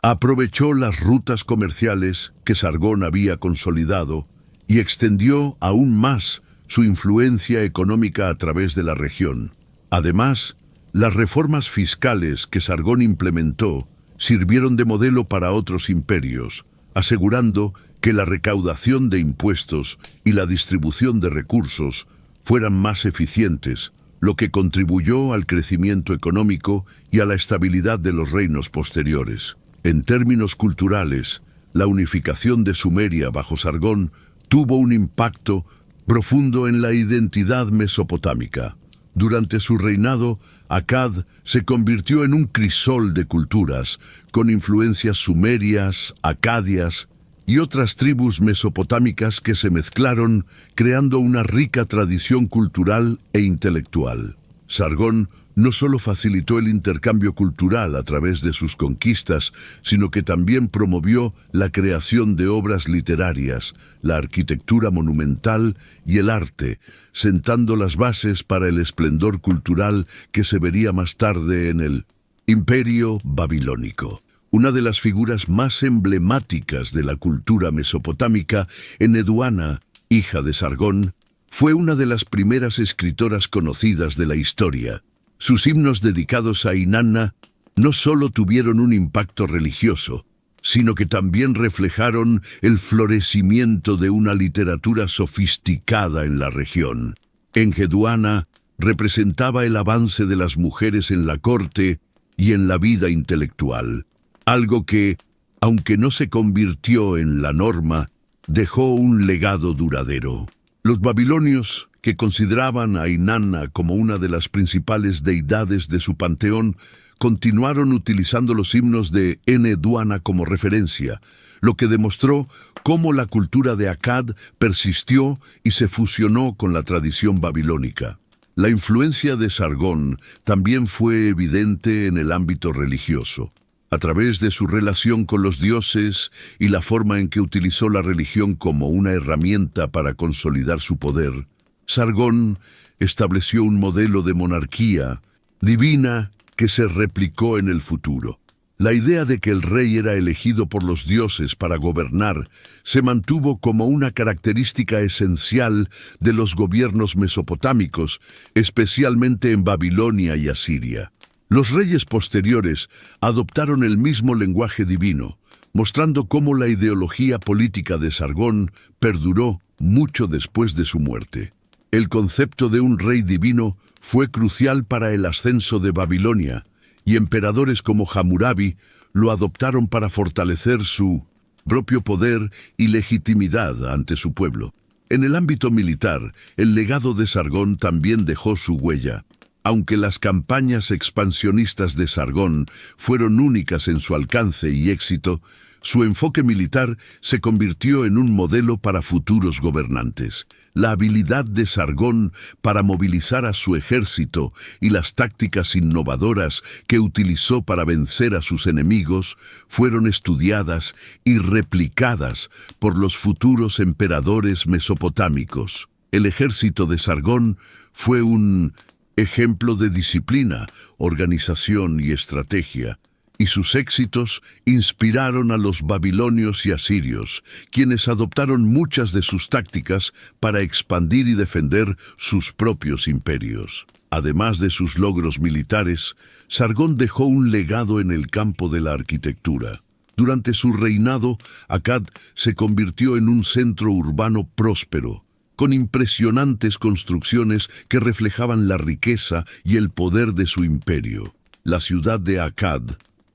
S1: aprovechó las rutas comerciales que Sargón había consolidado y extendió aún más su influencia económica a través de la región. Además, las reformas fiscales que Sargón implementó sirvieron de modelo para otros imperios, asegurando que la recaudación de impuestos y la distribución de recursos fueran más eficientes, lo que contribuyó al crecimiento económico y a la estabilidad de los reinos posteriores. En términos culturales, la unificación de Sumeria bajo Sargón tuvo un impacto profundo en la identidad mesopotámica. Durante su reinado, Akkad se convirtió en un crisol de culturas, con influencias sumerias, acadias y otras tribus mesopotámicas que se mezclaron, creando una rica tradición cultural e intelectual. Sargón no solo facilitó el intercambio cultural a través de sus conquistas, sino que también promovió la creación de obras literarias, la arquitectura monumental y el arte, sentando las bases para el esplendor cultural que se vería más tarde en el Imperio Babilónico. Una de las figuras más emblemáticas de la cultura mesopotámica, Enheduanna, hija de Sargón, fue una de las primeras escritoras conocidas de la historia. Sus himnos dedicados a Inanna no solo tuvieron un impacto religioso, sino que también reflejaron el florecimiento de una literatura sofisticada en la región. Enheduanna representaba el avance de las mujeres en la corte y en la vida intelectual, algo que, aunque no se convirtió en la norma, dejó un legado duradero. Los babilonios, que consideraban a Inanna como una de las principales deidades de su panteón, continuaron utilizando los himnos de Enheduanna como referencia, lo que demostró cómo la cultura de Akkad persistió y se fusionó con la tradición babilónica. La influencia de Sargón también fue evidente en el ámbito religioso. A través de su relación con los dioses y la forma en que utilizó la religión como una herramienta para consolidar su poder, Sargón estableció un modelo de monarquía divina que se replicó en el futuro. La idea de que el rey era elegido por los dioses para gobernar se mantuvo como una característica esencial de los gobiernos mesopotámicos, especialmente en Babilonia y Asiria. Los reyes posteriores adoptaron el mismo lenguaje divino, mostrando cómo la ideología política de Sargón perduró mucho después de su muerte. El concepto de un rey divino fue crucial para el ascenso de Babilonia, y emperadores como Hammurabi lo adoptaron para fortalecer su propio poder y legitimidad ante su pueblo. En el ámbito militar, el legado de Sargón también dejó su huella. Aunque las campañas expansionistas de Sargón fueron únicas en su alcance y éxito, su enfoque militar se convirtió en un modelo para futuros gobernantes. La habilidad de Sargón para movilizar a su ejército y las tácticas innovadoras que utilizó para vencer a sus enemigos fueron estudiadas y replicadas por los futuros emperadores mesopotámicos. El ejército de Sargón fue un ejemplo de disciplina, organización y estrategia, y sus éxitos inspiraron a los babilonios y asirios, quienes adoptaron muchas de sus tácticas para expandir y defender sus propios imperios. Además de sus logros militares, Sargón dejó un legado en el campo de la arquitectura. Durante su reinado, Akkad se convirtió en un centro urbano próspero, con impresionantes construcciones que reflejaban la riqueza y el poder de su imperio. La ciudad de Akkad,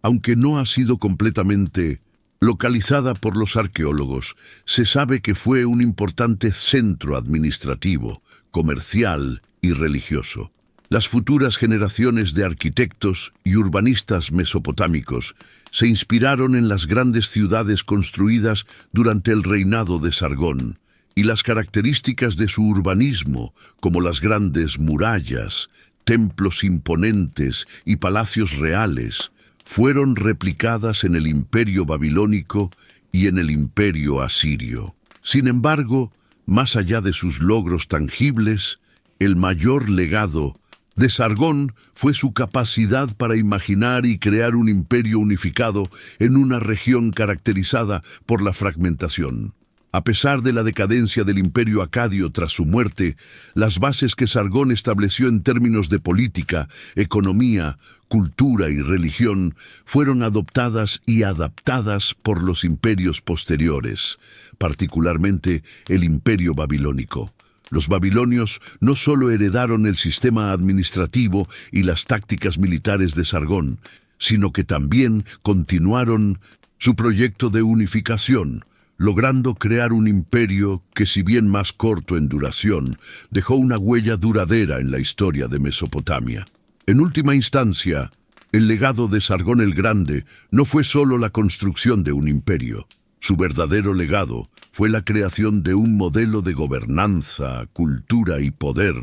S1: aunque no ha sido completamente localizada por los arqueólogos, se sabe que fue un importante centro administrativo, comercial y religioso. Las futuras generaciones de arquitectos y urbanistas mesopotámicos se inspiraron en las grandes ciudades construidas durante el reinado de Sargón, y las características de su urbanismo, como las grandes murallas, templos imponentes y palacios reales, fueron replicadas en el Imperio Babilónico y en el Imperio Asirio. Sin embargo, más allá de sus logros tangibles, el mayor legado de Sargón fue su capacidad para imaginar y crear un imperio unificado en una región caracterizada por la fragmentación. A pesar de la decadencia del imperio acadio tras su muerte, las bases que Sargón estableció en términos de política, economía, cultura y religión fueron adoptadas y adaptadas por los imperios posteriores, particularmente el imperio babilónico. Los babilonios no solo heredaron el sistema administrativo y las tácticas militares de Sargón, sino que también continuaron su proyecto de unificación, logrando crear un imperio que, si bien más corto en duración, dejó una huella duradera en la historia de Mesopotamia. En última instancia, el legado de Sargón el Grande no fue solo la construcción de un imperio. Su verdadero legado fue la creación de un modelo de gobernanza, cultura y poder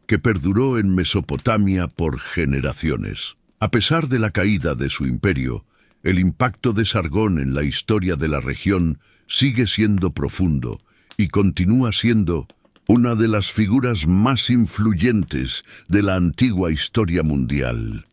S1: que perduró en Mesopotamia por generaciones. A pesar de la caída de su imperio, el impacto de Sargón en la historia de la región sigue siendo profundo y continúa siendo una de las figuras más influyentes de la antigua historia mundial.